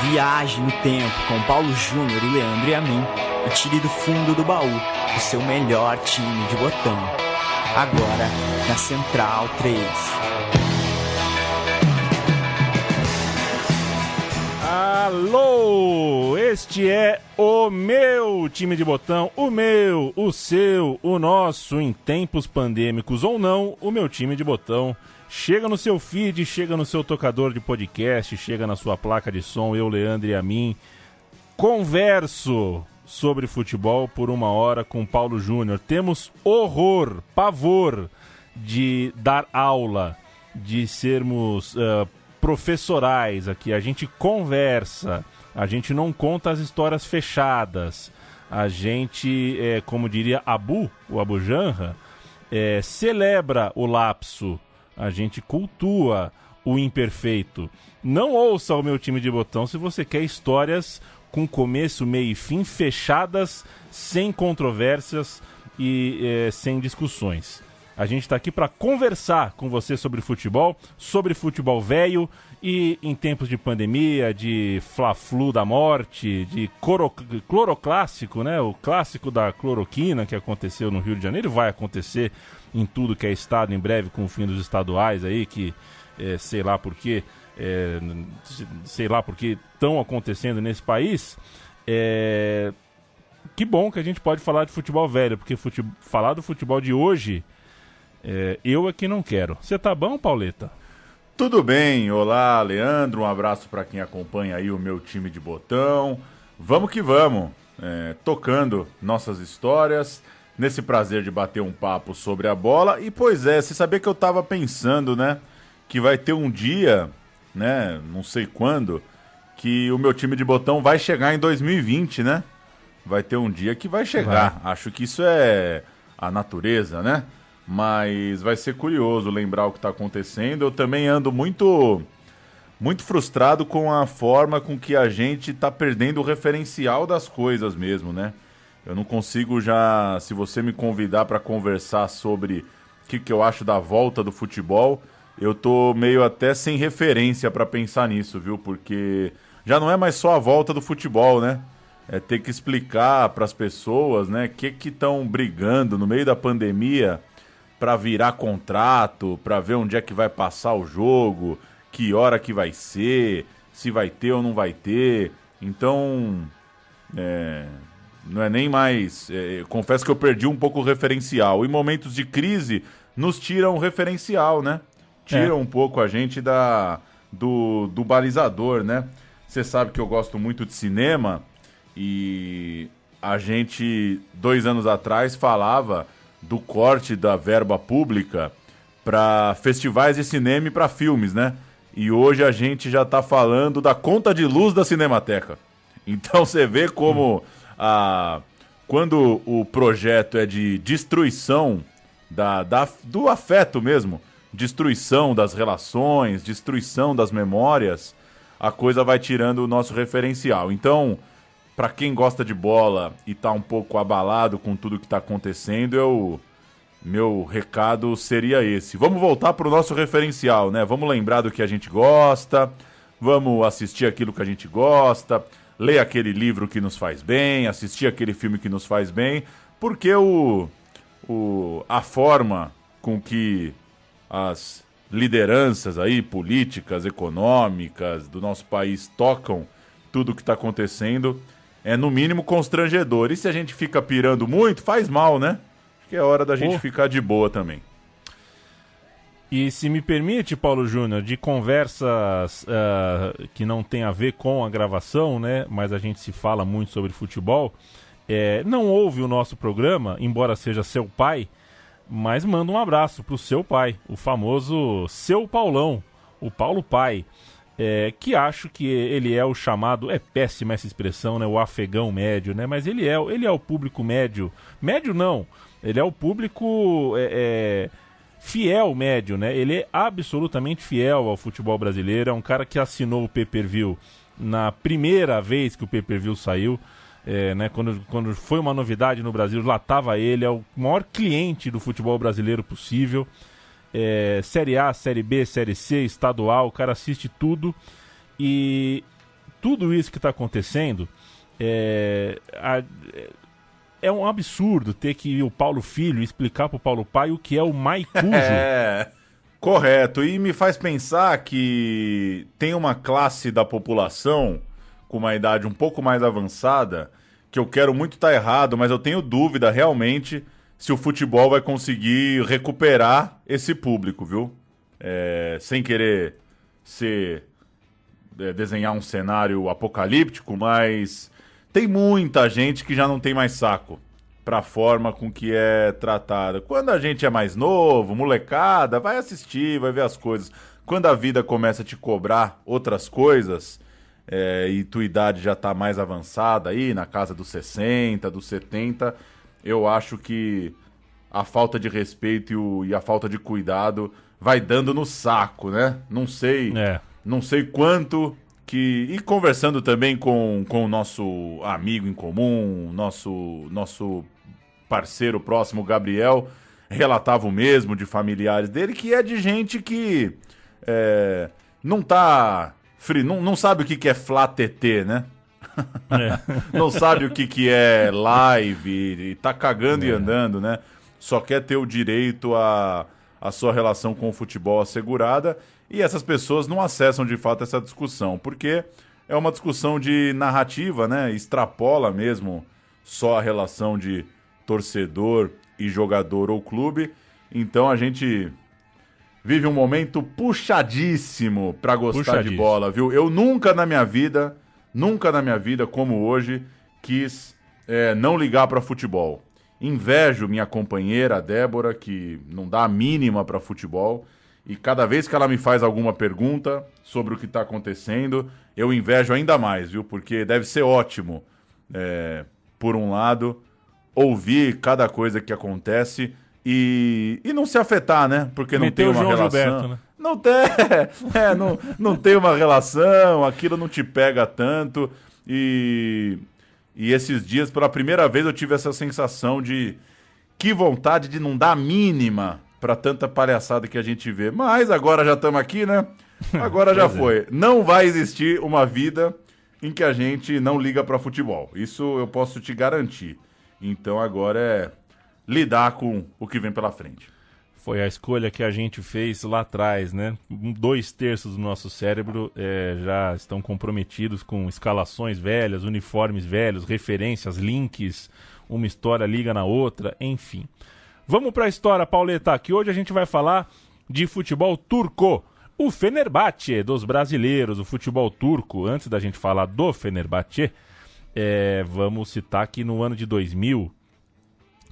Viaje no tempo com Paulo Júnior, o Leandro e a mim e tire do fundo do baú o seu melhor time de botão. Agora na Central 3. Alô, este é o meu time de botão, o meu, o seu, o nosso, em tempos pandêmicos ou não, o meu time de botão. Chega no seu feed, chega no seu tocador de podcast, chega na sua placa de som, eu, Leandro e a mim. Converso sobre futebol por 1 hora com Paulo Júnior. Temos horror, pavor de dar aula, de sermos professorais aqui. A gente conversa, a gente não conta as histórias fechadas. A gente, como diria o Abu Janra, celebra o lapso. A gente cultua o imperfeito. Não ouça o meu time de botão se você quer histórias com começo, meio e fim, fechadas, sem controvérsias e sem discussões. A gente está aqui para conversar com você sobre futebol velho e em tempos de pandemia, de Fla-Flu da morte, de cloroclássico, né? O clássico da cloroquina que aconteceu no Rio de Janeiro, vai acontecer em tudo que é estado em breve com o fim dos estaduais aí, que sei lá por quê estão acontecendo nesse país. Que bom que a gente pode falar de futebol velho, porque falar do futebol de hoje, eu aqui não quero. Você tá bom, Pauleta? Tudo bem, olá Leandro, um abraço para quem acompanha aí o meu time de botão. Vamos que vamos, tocando nossas histórias, nesse prazer de bater um papo sobre a bola. E pois você sabia que eu tava pensando, né, que vai ter um dia, né, não sei quando, que o meu time de botão vai chegar em 2020, né? Vai ter um dia que vai chegar. Acho que isso é a natureza, né? Mas vai ser curioso lembrar o que está acontecendo. Eu também ando muito frustrado com a forma com que a gente está perdendo o referencial das coisas mesmo, né? Eu não consigo já, se você me convidar para conversar sobre o que eu acho da volta do futebol, eu tô meio até sem referência para pensar nisso, viu? Porque já não é mais só a volta do futebol, né? É ter que explicar para as pessoas, né, que estão brigando no meio da pandemia para virar contrato, para ver onde é que vai passar o jogo, que hora que vai ser, se vai ter ou não vai ter. Então, não é nem mais... confesso que eu perdi um pouco o referencial. Em momentos de crise, nos tiram o referencial, né? Tiram um pouco a gente do balizador, né? Você sabe que eu gosto muito de cinema e a gente, 2 anos atrás, falava do corte da verba pública para festivais de cinema e para filmes, né? E hoje a gente já está falando da conta de luz da Cinemateca. Então você vê como quando o projeto é de destruição do afeto mesmo, destruição das relações, destruição das memórias, a coisa vai tirando o nosso referencial. Então, para quem gosta de bola e tá um pouco abalado com tudo que tá acontecendo, meu recado seria esse. Vamos voltar pro nosso referencial, né? Vamos lembrar do que a gente gosta, vamos assistir aquilo que a gente gosta, ler aquele livro que nos faz bem, assistir aquele filme que nos faz bem, porque a forma com que as lideranças aí, políticas, econômicas do nosso país tocam tudo o que está acontecendo é no mínimo constrangedor. E se a gente fica pirando muito, faz mal, né? Acho que é hora da gente ficar de boa também. E se me permite, Paulo Júnior, de conversas que não tem a ver com a gravação, né? Mas a gente se fala muito sobre futebol. Não ouve o nosso programa, embora seja seu pai, mas manda um abraço pro seu pai, o famoso seu Paulão, o Paulo Pai. Que acho que ele é o chamado, péssima essa expressão, né, o afegão médio, né, mas ele é o público médio não, ele é o público fiel médio, né, ele é absolutamente fiel ao futebol brasileiro, é um cara que assinou o pay-per-view na primeira vez que o pay-per-view saiu, né, quando foi uma novidade no Brasil, lá estava ele, é o maior cliente do futebol brasileiro possível. Série A, Série B, Série C, estadual, o cara assiste tudo e tudo isso que está acontecendo é um absurdo ter que ir o Paulo Filho explicar para o Paulo Pai o que é o maicujo. Correto. E me faz pensar que tem uma classe da população com uma idade um pouco mais avançada que eu quero muito estar errado, mas eu tenho dúvida realmente se o futebol vai conseguir recuperar esse público, viu? Sem querer desenhar um cenário apocalíptico, mas tem muita gente que já não tem mais saco para a forma com que é tratada. Quando a gente é mais novo, molecada, vai assistir, vai ver as coisas. Quando a vida começa a te cobrar outras coisas, e tua idade já tá mais avançada aí, na casa dos 60, dos 70, eu acho que a falta de respeito e a falta de cuidado vai dando no saco, né? Não sei quanto que... E conversando também com o nosso amigo em comum, nosso parceiro próximo, Gabriel, relatava o mesmo de familiares dele, que é de gente que não tá... Não sabe o que é Flá TT, né? Não sabe o que é live e tá cagando e andando, né? Só quer ter o direito a sua relação com o futebol assegurada, e essas pessoas não acessam de fato essa discussão, porque é uma discussão de narrativa, né? Extrapola mesmo só a relação de torcedor e jogador ou clube. Então a gente vive um momento puxadíssimo para gostar de bola, viu? Eu nunca na minha vida, como hoje, quis não ligar para futebol. Invejo minha companheira, a Débora, que não dá a mínima para futebol, e cada vez que ela me faz alguma pergunta sobre o que está acontecendo, eu invejo ainda mais, viu? Porque deve ser ótimo, por um lado, ouvir cada coisa que acontece e não se afetar, né? Porque não tem uma relação. Gilberto, né? Não tem uma relação, aquilo não te pega tanto. E esses dias, pela primeira vez, eu tive essa sensação de que vontade de não dar a mínima para tanta palhaçada que a gente vê. Mas agora já estamos aqui, né? Agora já foi. Não vai existir uma vida em que a gente não liga para futebol. Isso eu posso te garantir. Então agora é lidar com o que vem pela frente. Foi a escolha que a gente fez lá atrás, né? 2/3 do nosso cérebro já estão comprometidos com escalações velhas, uniformes velhos, referências, links, uma história liga na outra, enfim. Vamos para a história, Pauleta, que hoje a gente vai falar de futebol turco. O Fenerbahçe dos brasileiros, o futebol turco. Antes da gente falar do Fenerbahçe, vamos citar que no ano de 2000,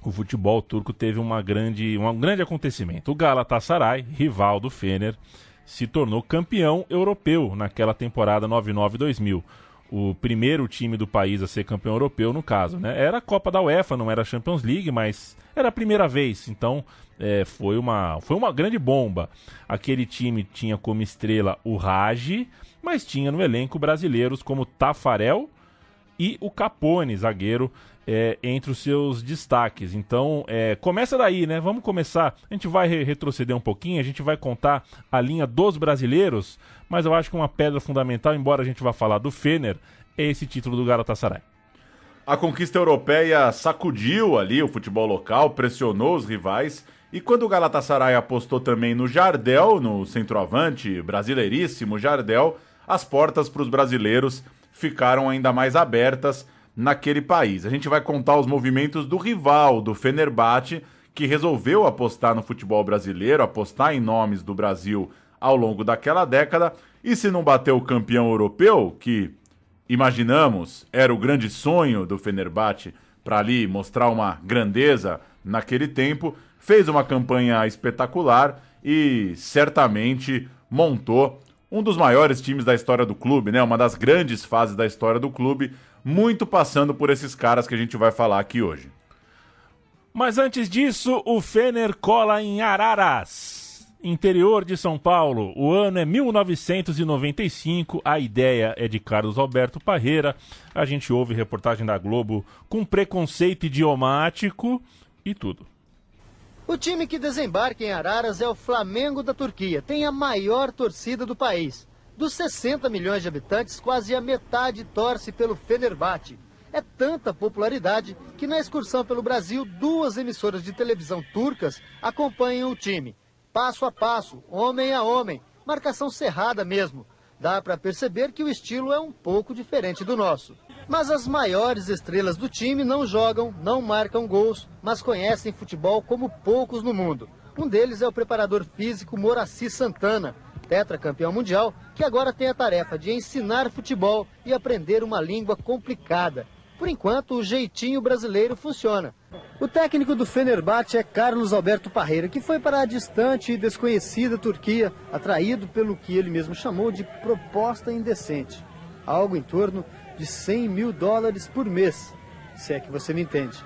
o futebol turco teve um grande acontecimento. O Galatasaray, rival do Fener, se tornou campeão europeu naquela temporada 99-2000. O primeiro time do país a ser campeão europeu, no caso, né? Era a Copa da UEFA, não era a Champions League, mas era a primeira vez. Então, foi uma grande bomba. Aquele time tinha como estrela o Ragi, mas tinha no elenco brasileiros como Tafarel e o Capone, zagueiro, entre os seus destaques. Então, começa daí, né? Vamos começar. A gente vai retroceder um pouquinho, a gente vai contar a linha dos brasileiros, mas eu acho que uma pedra fundamental, embora a gente vá falar do Fener, é esse título do Galatasaray. A conquista europeia sacudiu ali o futebol local, pressionou os rivais, e quando o Galatasaray apostou também no Jardel, no centroavante brasileiríssimo Jardel, as portas para os brasileiros ficaram ainda mais abertas naquele país. A gente vai contar os movimentos do rival, do Fenerbahçe, que resolveu apostar no futebol brasileiro, apostar em nomes do Brasil ao longo daquela década, e se não bater o campeão europeu, que imaginamos era o grande sonho do Fenerbahçe para ali mostrar uma grandeza naquele tempo, fez uma campanha espetacular e certamente montou um dos maiores times da história do clube, né? Uma das grandes fases da história do clube, muito passando por esses caras que a gente vai falar aqui hoje. Mas antes disso, o Fener cola em Araras, interior de São Paulo. O ano é 1995, a ideia é de Carlos Alberto Parreira. A gente ouve reportagem da Globo com preconceito idiomático e tudo. O time que desembarca em Araras é o Flamengo da Turquia. Tem a maior torcida do país. Dos 60 milhões de habitantes, quase a metade torce pelo Fenerbahçe. É tanta popularidade que na excursão pelo Brasil, 2 emissoras de televisão turcas acompanham o time. Passo a passo, homem a homem, marcação cerrada mesmo. Dá para perceber que o estilo é um pouco diferente do nosso. Mas as maiores estrelas do time não jogam, não marcam gols, mas conhecem futebol como poucos no mundo. Um deles é o preparador físico Moraci Santana, tetracampeão mundial, que agora tem a tarefa de ensinar futebol e aprender uma língua complicada. Por enquanto, o jeitinho brasileiro funciona. O técnico do Fenerbahçe é Carlos Alberto Parreira, que foi para a distante e desconhecida Turquia, atraído pelo que ele mesmo chamou de proposta indecente. Algo em torno de $100 mil por mês, se é que você me entende.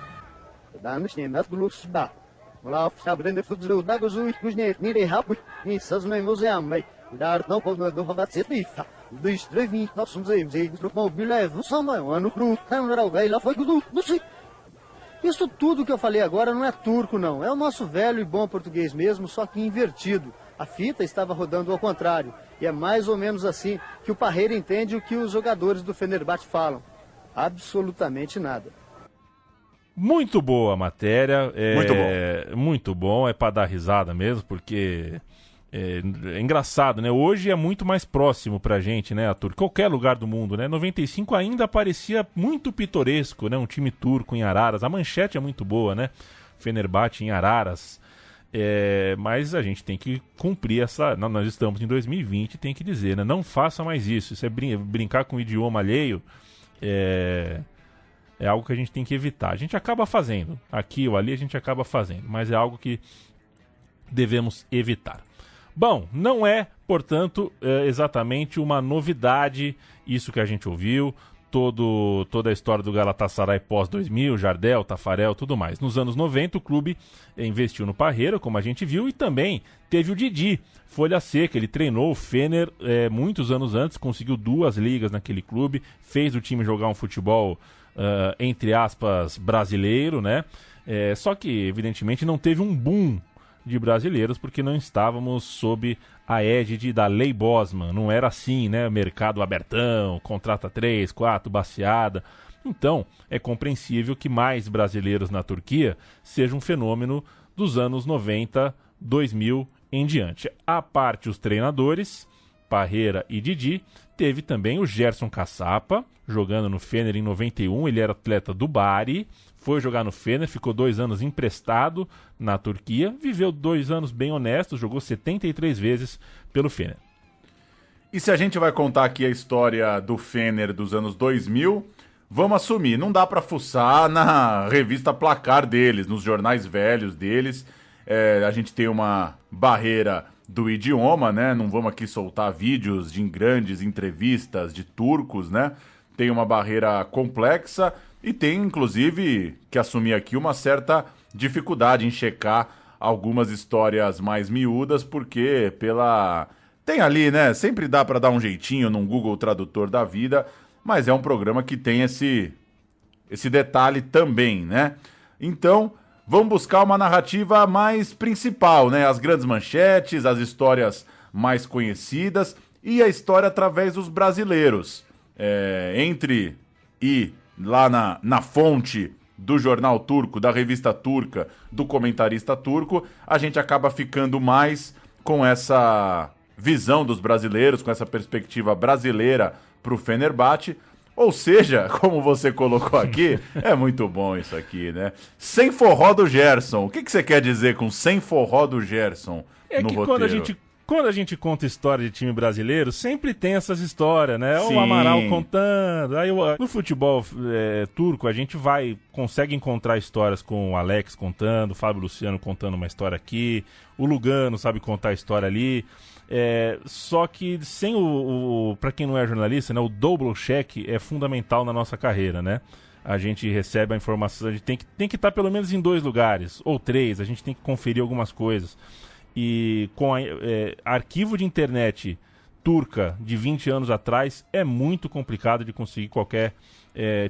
Isso tudo que eu falei agora não é turco, não. É o nosso velho e bom português mesmo, só que invertido. A fita estava rodando ao contrário. E é mais ou menos assim que o Parreira entende o que os jogadores do Fenerbahçe falam. Absolutamente nada. Muito boa a matéria. Muito bom. Muito bom, é para dar risada mesmo, porque é engraçado, né? Hoje é muito mais próximo pra gente, né, a Turquia, qualquer lugar do mundo, né? 95 ainda parecia muito pitoresco, né? Um time turco em Araras. A manchete é muito boa, né? Fenerbahçe em Araras. Mas a gente tem que cumprir essa... Nós estamos em 2020, tem que dizer, né? Não faça mais isso. Isso é brincar com o idioma alheio. É algo que a gente tem que evitar. A gente acaba fazendo. Aqui ou ali a gente acaba fazendo. Mas é algo que devemos evitar. Bom, não é, portanto, exatamente uma novidade isso que a gente ouviu. Toda a história do Galatasaray pós-2000, Jardel, Tafarel, tudo mais. Nos anos 90, o clube investiu no Parreira, como a gente viu, e também teve o Didi, folha seca. Ele treinou o Fener muitos anos antes, conseguiu 2 ligas naquele clube, fez o time jogar um futebol, entre aspas, brasileiro, né? Só que, evidentemente, não teve um boom de brasileiros, porque não estávamos sob a égide da Lei Bosman. Não era assim, né? Mercado abertão, contrata 3, 4, baseada. Então, é compreensível que mais brasileiros na Turquia seja um fenômeno dos anos 90, 2000 em diante. À parte os treinadores, Parreira e Didi, teve também o Gerson Caçapa, jogando no Fener em 91, ele era atleta do Bari, foi jogar no Fener, ficou 2 anos emprestado na Turquia, viveu 2 anos bem honestos, jogou 73 vezes pelo Fener. E se a gente vai contar aqui a história do Fener dos anos 2000, vamos assumir, não dá pra fuçar na revista Placar deles, nos jornais velhos deles. A gente tem uma barreira do idioma, né? Não vamos aqui soltar vídeos de grandes entrevistas de turcos, né? Tem uma barreira complexa e tem, inclusive, que assumir aqui uma certa dificuldade em checar algumas histórias mais miúdas, porque tem ali, né? Sempre dá para dar um jeitinho num Google Tradutor da vida, mas é um programa que tem esse detalhe também, né? Então, vamos buscar uma narrativa mais principal, né? As grandes manchetes, as histórias mais conhecidas e a história através dos brasileiros. Entre ir lá na fonte do jornal turco, da revista turca, do comentarista turco, a gente acaba ficando mais com essa visão dos brasileiros, com essa perspectiva brasileira para o Fenerbahçe. Ou seja, como você colocou aqui, é muito bom isso aqui, né? Sem forró do Gerson. O que você quer dizer com sem forró do Gerson no roteiro? Quando a gente conta história de time brasileiro, sempre tem essas histórias, né? Sim. O Amaral contando. Aí, no futebol turco, a gente consegue encontrar histórias com o Alex contando, o Fábio Luciano contando uma história aqui, o Lugano sabe contar a história ali. Só que sem para quem não é jornalista, né, o double check é fundamental na nossa carreira, né? A gente recebe a informação, a gente tem que estar pelo menos em 2 lugares, ou 3, a gente tem que conferir algumas coisas. E com arquivo de internet turca de 20 anos atrás, é muito complicado de conseguir qualquer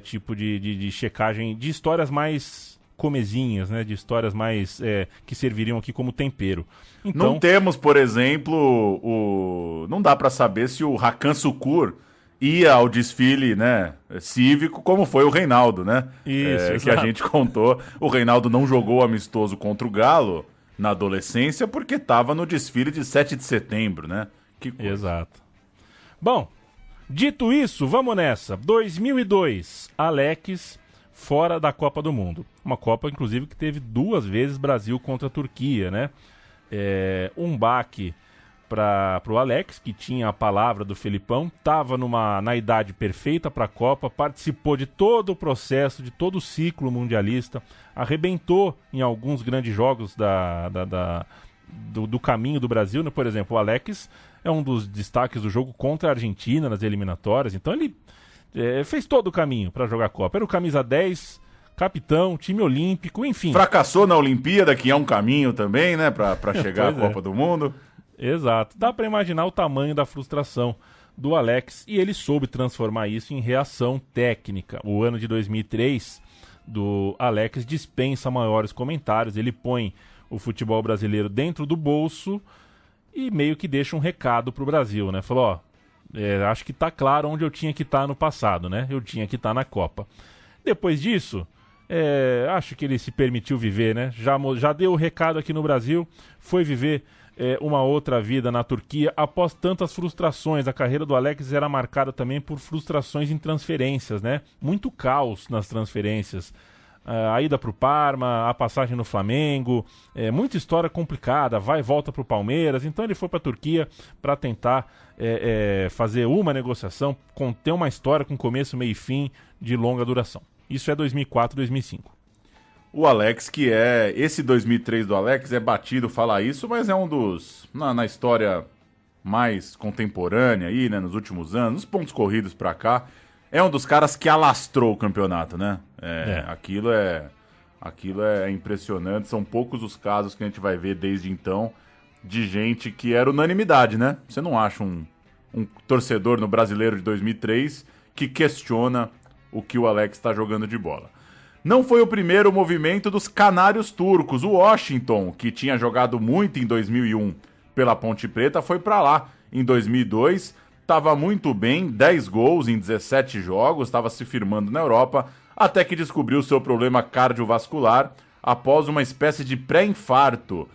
tipo de checagem de histórias mais comezinhas, né? De histórias mais que serviriam aqui como tempero. Então, não temos, por exemplo, não dá para saber se o Hakan Şükür ia ao desfile, né, cívico, como foi o Reinaldo, né? Isso, que a gente contou. O Reinaldo não jogou amistoso contra o Galo na adolescência porque estava no desfile de 7 de setembro, né? Que coisa. Exato. Bom, dito isso, vamos nessa. 2002, Alex fora da Copa do Mundo. Uma Copa, inclusive, que teve 2 vezes Brasil contra a Turquia, né? Um baque para o Alex, que tinha a palavra do Felipão, estava na idade perfeita para a Copa, participou de todo o processo, de todo o ciclo mundialista, arrebentou em alguns grandes jogos do caminho do Brasil, né? Por exemplo, o Alex é um dos destaques do jogo contra a Argentina nas eliminatórias, então ele fez todo o caminho para jogar a Copa. Era o camisa 10, capitão, time olímpico, enfim. Fracassou na Olimpíada, que é um caminho também, né, para chegar à Copa do Mundo. Exato. Dá para imaginar o tamanho da frustração do Alex e ele soube transformar isso em reação técnica. O ano de 2003 do Alex dispensa maiores comentários. Ele põe o futebol brasileiro dentro do bolso e meio que deixa um recado pro Brasil, né? Falou, acho que tá claro onde eu tinha que estar no passado, né? Eu tinha que estar na Copa. Depois disso, acho que ele se permitiu viver, né? Já deu o recado aqui no Brasil, foi viver uma outra vida na Turquia. Após tantas frustrações, a carreira do Alex era marcada também por frustrações em transferências, né? Muito caos nas transferências. A ida para o Parma, a passagem no Flamengo, muita história complicada, vai e volta para o Palmeiras. Então ele foi para a Turquia para tentar fazer uma negociação, ter uma história com começo, meio e fim de longa duração. Isso é 2004, 2005. O Alex, esse 2003 do Alex é batido falar isso, mas é um dos, na história mais contemporânea aí, né, nos últimos anos, nos pontos corridos pra cá, é um dos caras que alastrou o campeonato, né? Aquilo é impressionante, são poucos os casos que a gente vai ver desde então de gente que era unanimidade, né? Você não acha um torcedor no Brasileiro de 2003 que questiona o que o Alex está jogando de bola. Não foi o primeiro movimento dos canários turcos. O Washington, que tinha jogado muito em 2001 pela Ponte Preta, foi para lá em 2002. Estava muito bem, 10 gols em 17 jogos, estava se firmando na Europa, até que descobriu seu problema cardiovascular após uma espécie de pré-infarto.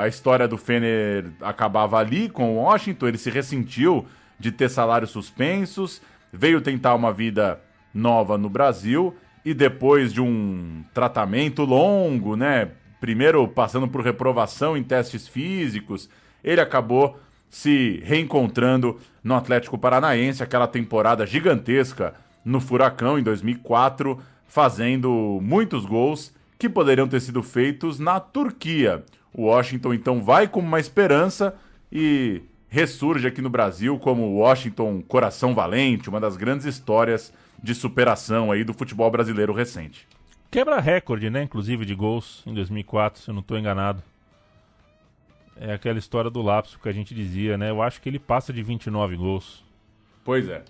A história do Fener acabava ali com o Washington, ele se ressentiu de ter salários suspensos, veio tentar uma vida nova no Brasil e depois de um tratamento longo, né, primeiro passando por reprovação em testes físicos, ele acabou se reencontrando no Atlético Paranaense, aquela temporada gigantesca no Furacão em 2004, fazendo muitos gols que poderiam ter sido feitos na Turquia. O Washington então vai com uma esperança e ressurge aqui no Brasil como o Washington Coração Valente, uma das grandes histórias de superação aí do futebol brasileiro recente. Quebra recorde, né, inclusive de gols em 2004, se eu não estou enganado. É aquela história do lapso que a gente dizia, né? Eu acho que ele passa de 29 gols. Pois é.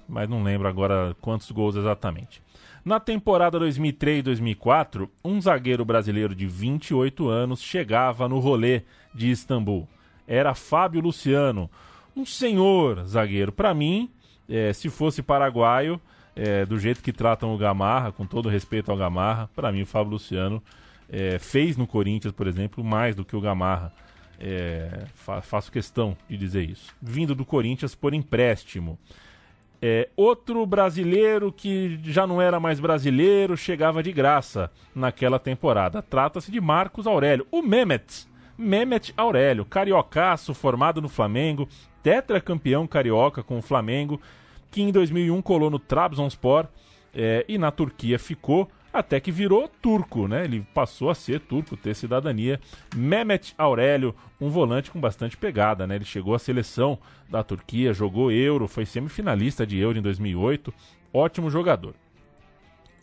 Mas não lembro agora quantos gols exatamente. Na temporada 2003-2004, um zagueiro brasileiro de 28 anos chegava no rolê de Istambul. Era Fábio Luciano, um senhor zagueiro. Para mim, se fosse paraguaio, do jeito que tratam o Gamarra, com todo respeito ao Gamarra, para mim o Fábio Luciano fez no Corinthians, por exemplo, mais do que o Gamarra. Faço questão de dizer isso. Vindo do Corinthians por empréstimo. Outro brasileiro que já não era mais brasileiro chegava de graça naquela temporada. Trata-se de Marcos Aurélio, o Mehmet Aurélio, cariocaço, formado no Flamengo, tetracampeão carioca com o Flamengo, que em 2001 colou no Trabzonspor e na Turquia ficou até que virou turco, né? Ele passou a ser turco, ter cidadania. Mehmet Aurélio, um volante com bastante pegada, né? Ele chegou à seleção da Turquia, jogou Euro, foi semifinalista de Euro em 2008, ótimo jogador.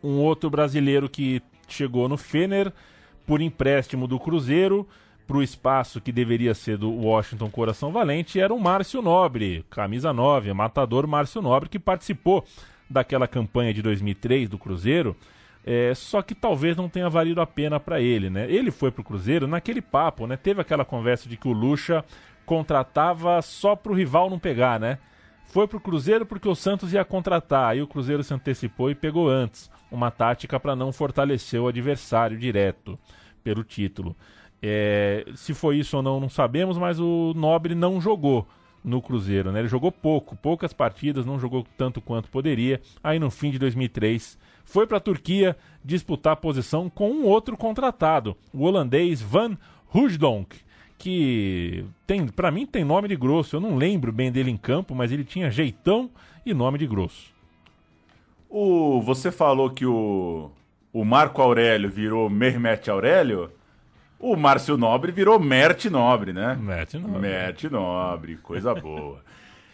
Um outro brasileiro que chegou no Fener por empréstimo do Cruzeiro para o espaço que deveria ser do Washington Coração Valente era o Márcio Nobre, camisa 9, matador Márcio Nobre, que participou daquela campanha de 2003 do Cruzeiro, Só que talvez não tenha valido a pena para ele, né? Ele foi pro Cruzeiro naquele papo, né? Teve aquela conversa de que o Lucha contratava só pro rival não pegar, né? Foi pro Cruzeiro porque o Santos ia contratar, aí o Cruzeiro se antecipou e pegou antes. Uma tática para não fortalecer o adversário direto pelo título. Se foi isso ou não, não sabemos, mas o Nobre não jogou no Cruzeiro, né? Ele jogou poucas partidas, não jogou tanto quanto poderia. Aí no fim de 2003 foi para a Turquia disputar a posição com um outro contratado, o holandês Van Hooijdonk, que para mim tem nome de grosso. Eu não lembro bem dele em campo, mas ele tinha jeitão e nome de grosso. Você falou que o Marco Aurélio virou Mehmet Aurélio. O Márcio Nobre virou Mert Nobre, né? Mert Nobre, coisa boa.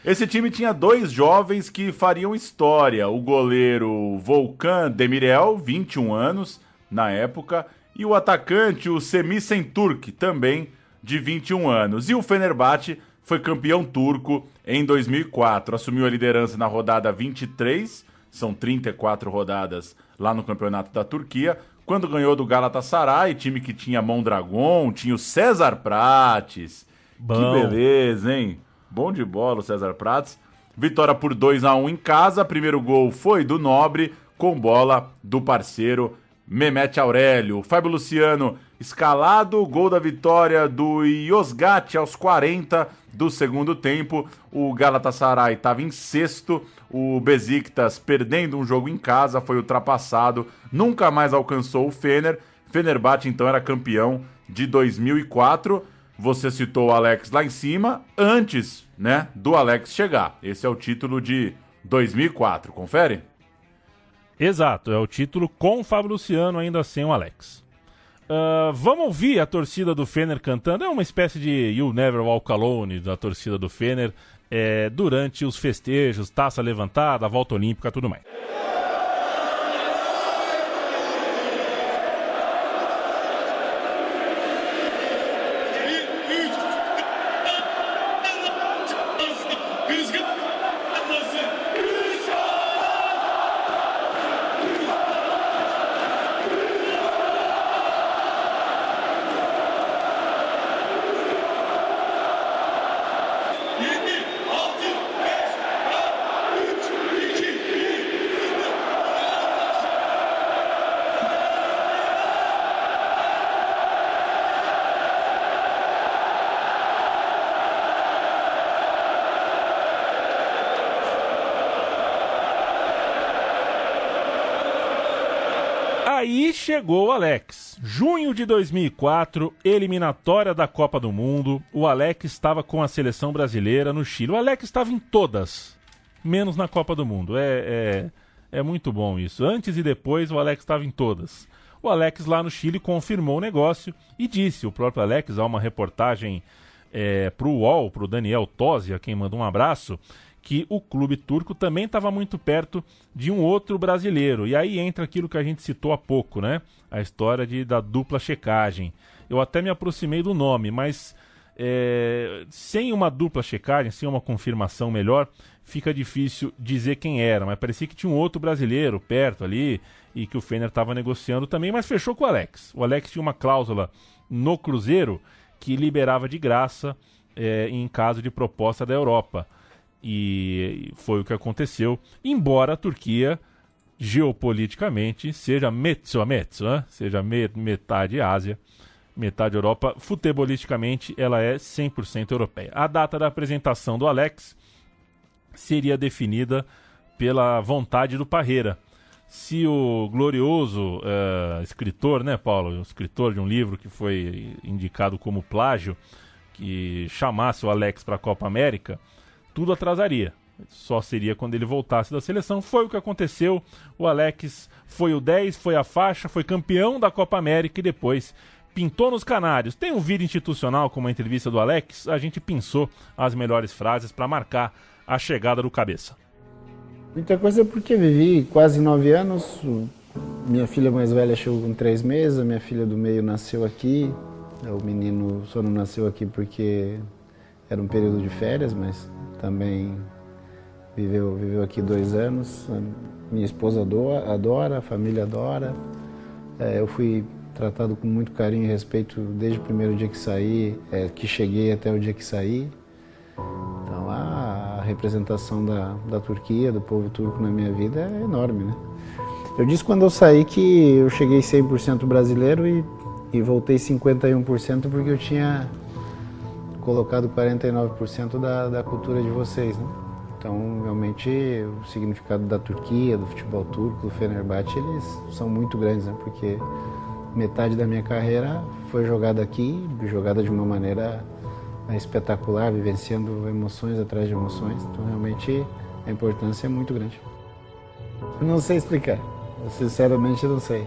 Esse time tinha 2 jovens que fariam história. O goleiro Volkan Demirel, 21 anos na época, e o atacante, o Semih Şentürk, também de 21 anos. E o Fenerbahçe foi campeão turco em 2004. Assumiu a liderança na rodada 23, são 34 rodadas lá no campeonato da Turquia, quando ganhou do Galatasaray, time que tinha Mondragon, tinha o César Prates. Bom. Que beleza, hein? Bom de bola o César Prates. Vitória por 2-1 em casa. Primeiro gol foi do Nobre, com bola do parceiro Mehmet Aurélio. Fábio Luciano escalado. Gol da vitória do Yozgat aos 40 do segundo tempo. O Galatasaray estava em sexto. O Beşiktaş, perdendo um jogo em casa, foi ultrapassado. Nunca mais alcançou o Fenerbahçe, então, era campeão de 2004. Você citou o Alex lá em cima, antes, né, do Alex chegar. Esse é o título de 2004, confere? Exato, é o título com o Fábio Luciano, ainda sem o Alex. Vamos ouvir a torcida do Fener cantando. É uma espécie de You'll Never Walk Alone da torcida do Fener durante os festejos, taça levantada, volta olímpica, tudo mais. Aí chegou o Alex. Junho de 2004, eliminatória da Copa do Mundo. O Alex estava com a seleção brasileira no Chile. O Alex estava em todas, menos na Copa do Mundo. É muito bom isso. Antes e depois, o Alex estava em todas. O Alex lá no Chile confirmou o negócio e disse, o próprio Alex, há uma reportagem para o UOL, para o Daniel Tosi, a quem manda um abraço, que o clube turco também estava muito perto de um outro brasileiro. E aí entra aquilo que a gente citou há pouco, né? A história da dupla checagem. Eu até me aproximei do nome, mas sem uma dupla checagem, sem uma confirmação melhor, fica difícil dizer quem era. Mas parecia que tinha um outro brasileiro perto ali e que o Fener estava negociando também, mas fechou com o Alex. O Alex tinha uma cláusula no Cruzeiro que liberava de graça em caso de proposta da Europa. E foi o que aconteceu, embora a Turquia, geopoliticamente, seja mezzo a mezzo, né? Seja metade Ásia, metade Europa. Futebolisticamente, ela é 100% europeia. A data da apresentação do Alex seria definida pela vontade do Parreira. Se o glorioso escritor, né, Paulo? O escritor de um livro que foi indicado como plágio, que chamasse o Alex para a Copa América, tudo atrasaria. Só seria quando ele voltasse da seleção. Foi o que aconteceu. O Alex foi o 10, foi a faixa, foi campeão da Copa América e depois pintou nos Canários. Tem um vídeo institucional com uma entrevista do Alex. A gente pensou as melhores frases para marcar a chegada do cabeça. Muita coisa porque vivi quase 9 anos. Minha filha mais velha chegou com 3 meses. A minha filha do meio nasceu aqui. O menino só não nasceu aqui porque era um período de férias, mas também viveu aqui 2 anos. Minha esposa adora, a família adora. Eu fui tratado com muito carinho e respeito desde o primeiro dia que saí, que cheguei até o dia que saí. Então a representação da Turquia, do povo turco na minha vida é enorme, né? Eu disse quando eu saí que eu cheguei 100% brasileiro e voltei 51% porque eu tinha colocado 49% da cultura de vocês, né? Então, realmente, o significado da Turquia, do futebol turco, do Fenerbahçe, eles são muito grandes, né? Porque metade da minha carreira foi jogada aqui, jogada de uma maneira espetacular, vivenciando emoções atrás de emoções. Então, realmente, a importância é muito grande. Eu não sei explicar, eu sinceramente não sei.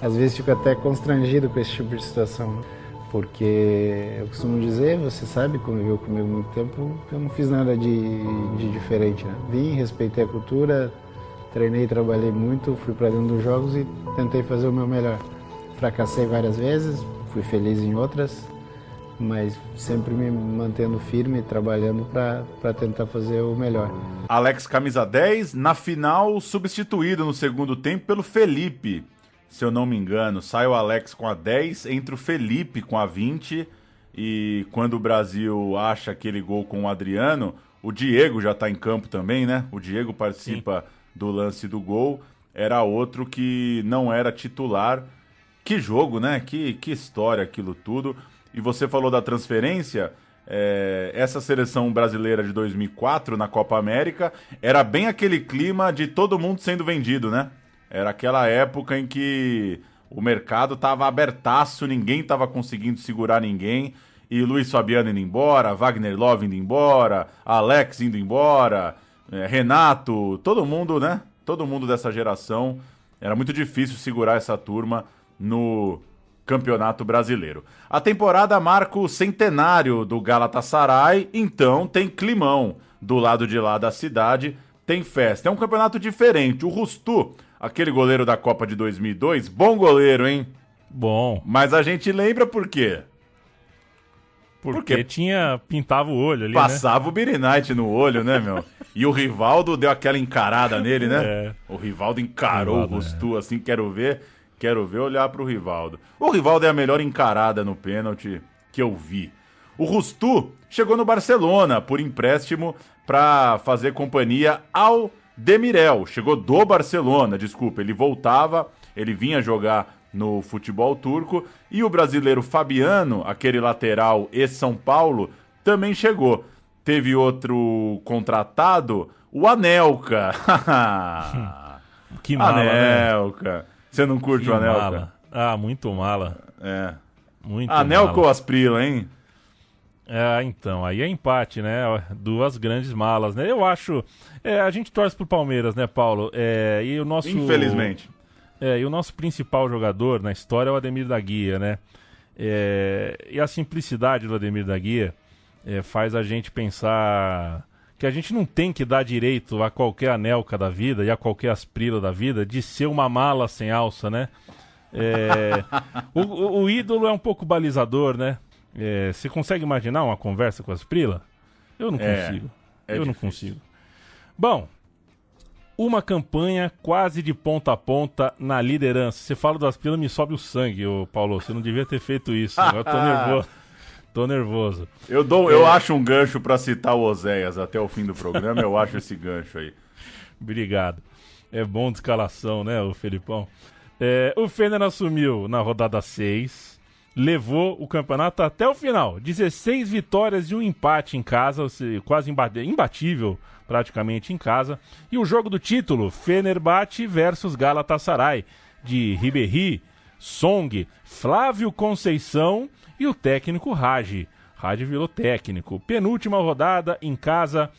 Às vezes fico até constrangido com esse tipo de situação, né? Porque eu costumo dizer, você sabe, conviveu comigo há muito tempo, eu não fiz nada de diferente, né? Vim, respeitei a cultura, treinei, trabalhei muito, fui para dentro dos jogos e tentei fazer o meu melhor. Fracassei várias vezes, fui feliz em outras, mas sempre me mantendo firme, trabalhando para tentar fazer o melhor. Alex, camisa 10, na final substituído no segundo tempo pelo Felipe. Se eu não me engano, sai o Alex com a 10, entra o Felipe com a 20, e quando o Brasil acha aquele gol com o Adriano, o Diego já tá em campo também, né? O Diego participa do lance do gol, era outro que não era titular. Que jogo, né? Que história aquilo tudo. E você falou da transferência, essa seleção brasileira de 2004 na Copa América era bem aquele clima de todo mundo sendo vendido, né? Era aquela época em que o mercado estava abertaço, ninguém estava conseguindo segurar ninguém. E Luiz Fabiano indo embora, Wagner Love indo embora, Alex indo embora, Renato, todo mundo, né? Todo mundo dessa geração. Era muito difícil segurar essa turma no Campeonato Brasileiro. A temporada marca o centenário do Galatasaray, então tem climão. Do lado de lá da cidade tem festa. É um campeonato diferente. O Rustu, aquele goleiro da Copa de 2002, bom goleiro, hein? Bom. Mas a gente lembra por quê? Porque pintava o olho ali, passava o Beery Knight no olho, né, meu? E o Rivaldo deu aquela encarada nele, né? O Rivaldo encarou o Rustu, assim, quero ver olhar pro Rivaldo. O Rivaldo é a melhor encarada no pênalti que eu vi. O Rustu chegou no Barcelona por empréstimo para fazer companhia ao Demirel. Chegou do Barcelona, desculpa, ele vinha jogar no futebol turco, e o brasileiro Fabiano, aquele lateral ex-São Paulo, também chegou. Teve outro contratado, o Anelka. Que mala, Anelka. Né? Você não curte o Anelka? Mala. Ah, muito mala. Muito Anelka mala. ou Asprila, hein? Então, aí é empate, né? Duas grandes malas, né? Eu acho... a gente torce pro Palmeiras, né, Paulo? E o nosso... Infelizmente. E o nosso principal jogador na história é o Ademir da Guia, né? E a simplicidade do Ademir da Guia faz a gente pensar que a gente não tem que dar direito a qualquer Anelka da vida e a qualquer Asprila da vida de ser uma mala sem alça, né? O ídolo é um pouco balizador, né? Você consegue imaginar uma conversa com a Asprila? Eu não consigo. Não consigo. Bom, uma campanha quase de ponta a ponta na liderança. Você fala do Asprila, me sobe o sangue, Paulo. Você não devia ter feito isso. Agora eu tô nervoso. Tô nervoso. Eu acho um gancho pra citar o Oséias até o fim do programa. Eu acho esse gancho aí. Obrigado. É bom de escalação, né, o Felipão? O Fener assumiu na rodada 6. Levou o campeonato até o final. 16 vitórias e um empate em casa, quase imbatível praticamente em casa. E o jogo do título, Fenerbahçe versus Galatasaray, de Ribéry, Song, Flávio Conceição e o técnico Hagi. Hagi virou técnico. Penúltima rodada em casa,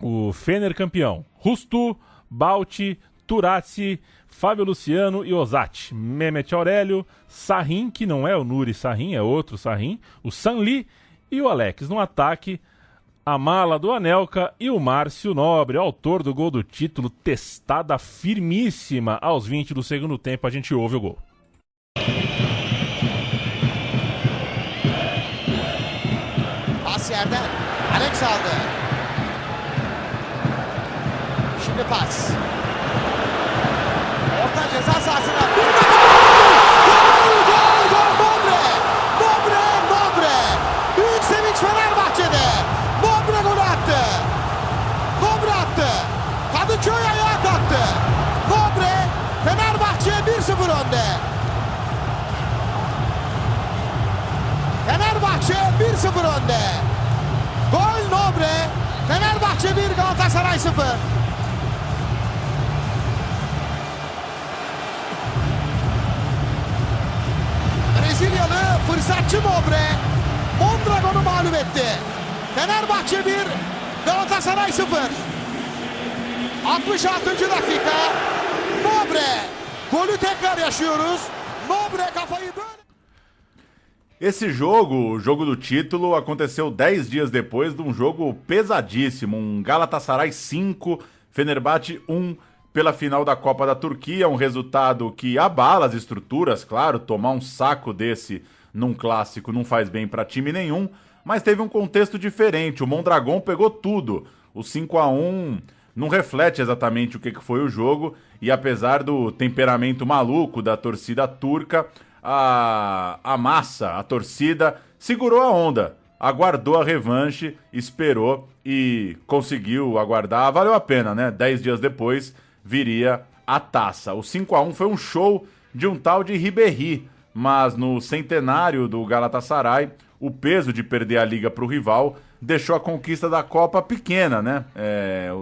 o Fener campeão. Rustu, Balti, Turatsi, Fábio Luciano e Ozati, Mehmet Aurélio, Sahin, que não é o Nuri Sahin, é outro Sahin, o Sanli e o Alex. No ataque, a mala do Anelka e o Márcio Nobre, autor do gol do título, testada firmíssima. Aos 20 do segundo tempo, a gente ouve o gol. Pas yerden Alex aldı. önemli pas. Orta ceza sahasına. Nobre. Büyük sevinç Fenerbahçe'de. Nobre gol attı. Kadıköy ayağa kalktı. Nobre, Fenerbahçe 1-0 önde. Fenerbahçe 1-0 önde. Gol Nobre. Fenerbahçe 1, Galatasaray 0. Brezilyalı fırsatçı Nobre Mondragon'u mağlup etti. Fenerbahçe 1, Galatasaray 0. 66. dakika. Nobre. Golü tekrar yaşıyoruz. Nobre kafayı böyle... Esse jogo, o jogo do título, aconteceu 10 dias depois de um jogo pesadíssimo, um Galatasaray 5, Fenerbahçe 1 pela final da Copa da Turquia, um resultado que abala as estruturas, claro, tomar um saco desse num clássico não faz bem para time nenhum, mas teve um contexto diferente, o Mondragon pegou tudo, o 5-1 não reflete exatamente o que foi o jogo, e apesar do temperamento maluco da torcida turca, a massa, a torcida, segurou a onda, aguardou a revanche, esperou e conseguiu aguardar. Valeu a pena, né? 10 dias depois viria a taça. O 5-1 foi um show de um tal de Ribéry, mas no centenário do Galatasaray, o peso de perder a liga para o rival deixou a conquista da Copa pequena, né?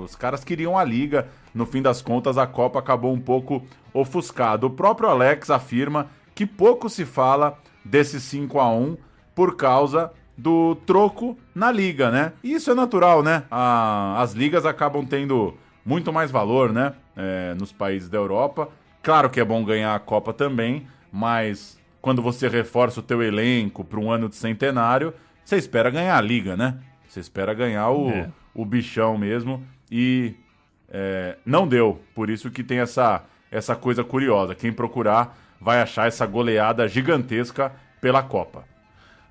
Os caras queriam a liga, no fim das contas a Copa acabou um pouco ofuscada. O próprio Alex afirma que pouco se fala desse 5-1 por causa do troco na liga, né? E isso é natural, né? As ligas acabam tendo muito mais valor, né? Nos países da Europa. Claro que é bom ganhar a Copa também, mas quando você reforça o teu elenco para um ano de centenário, você espera ganhar a liga, né? Você espera ganhar o bichão mesmo e não deu. Por isso que tem essa coisa curiosa. Quem procurar vai achar essa goleada gigantesca pela Copa.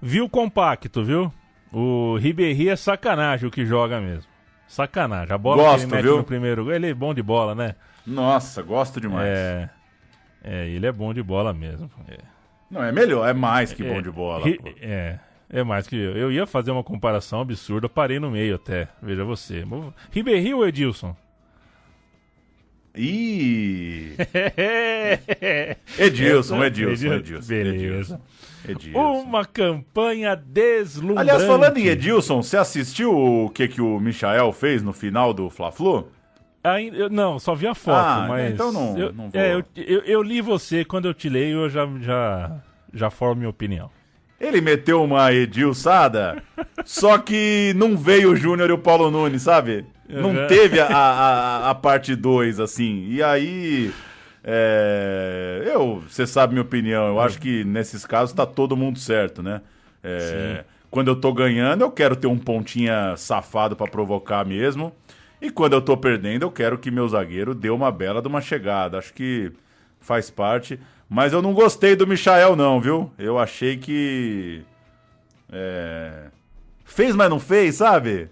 Viu compacto, viu? O Ribéry é sacanagem o que joga mesmo. Sacanagem. A bola gosto, que ele mete viu? No primeiro gol, ele é bom de bola, né? Nossa, gosto demais. Ele é bom de bola mesmo. Não, é melhor, é mais que bom de bola. É mais que eu ia fazer uma comparação absurda, parei no meio até. Veja você. Ribéry ou Edilson? Edilson. Beleza. Edilson. Uma campanha deslumbrante. Aliás, falando em Edilson, você assistiu o que o Michael fez no final do Fla-Flu? Não, só vi a foto, mas... então não vou... Eu li você, quando eu te leio, eu já formo minha opinião. Ele meteu uma Edilçada, só que não veio o Júnior e o Paulo Nunes, sabe? Não teve a parte 2, assim. E aí, você sabe minha opinião, eu acho que nesses casos tá todo mundo certo, né? Quando eu tô ganhando, eu quero ter um pontinha safado pra provocar mesmo. E quando eu tô perdendo, eu quero que meu zagueiro dê uma bela de uma chegada. Acho que faz parte. Mas eu não gostei do Michael não, viu? Eu achei que... fez, mas não fez, sabe?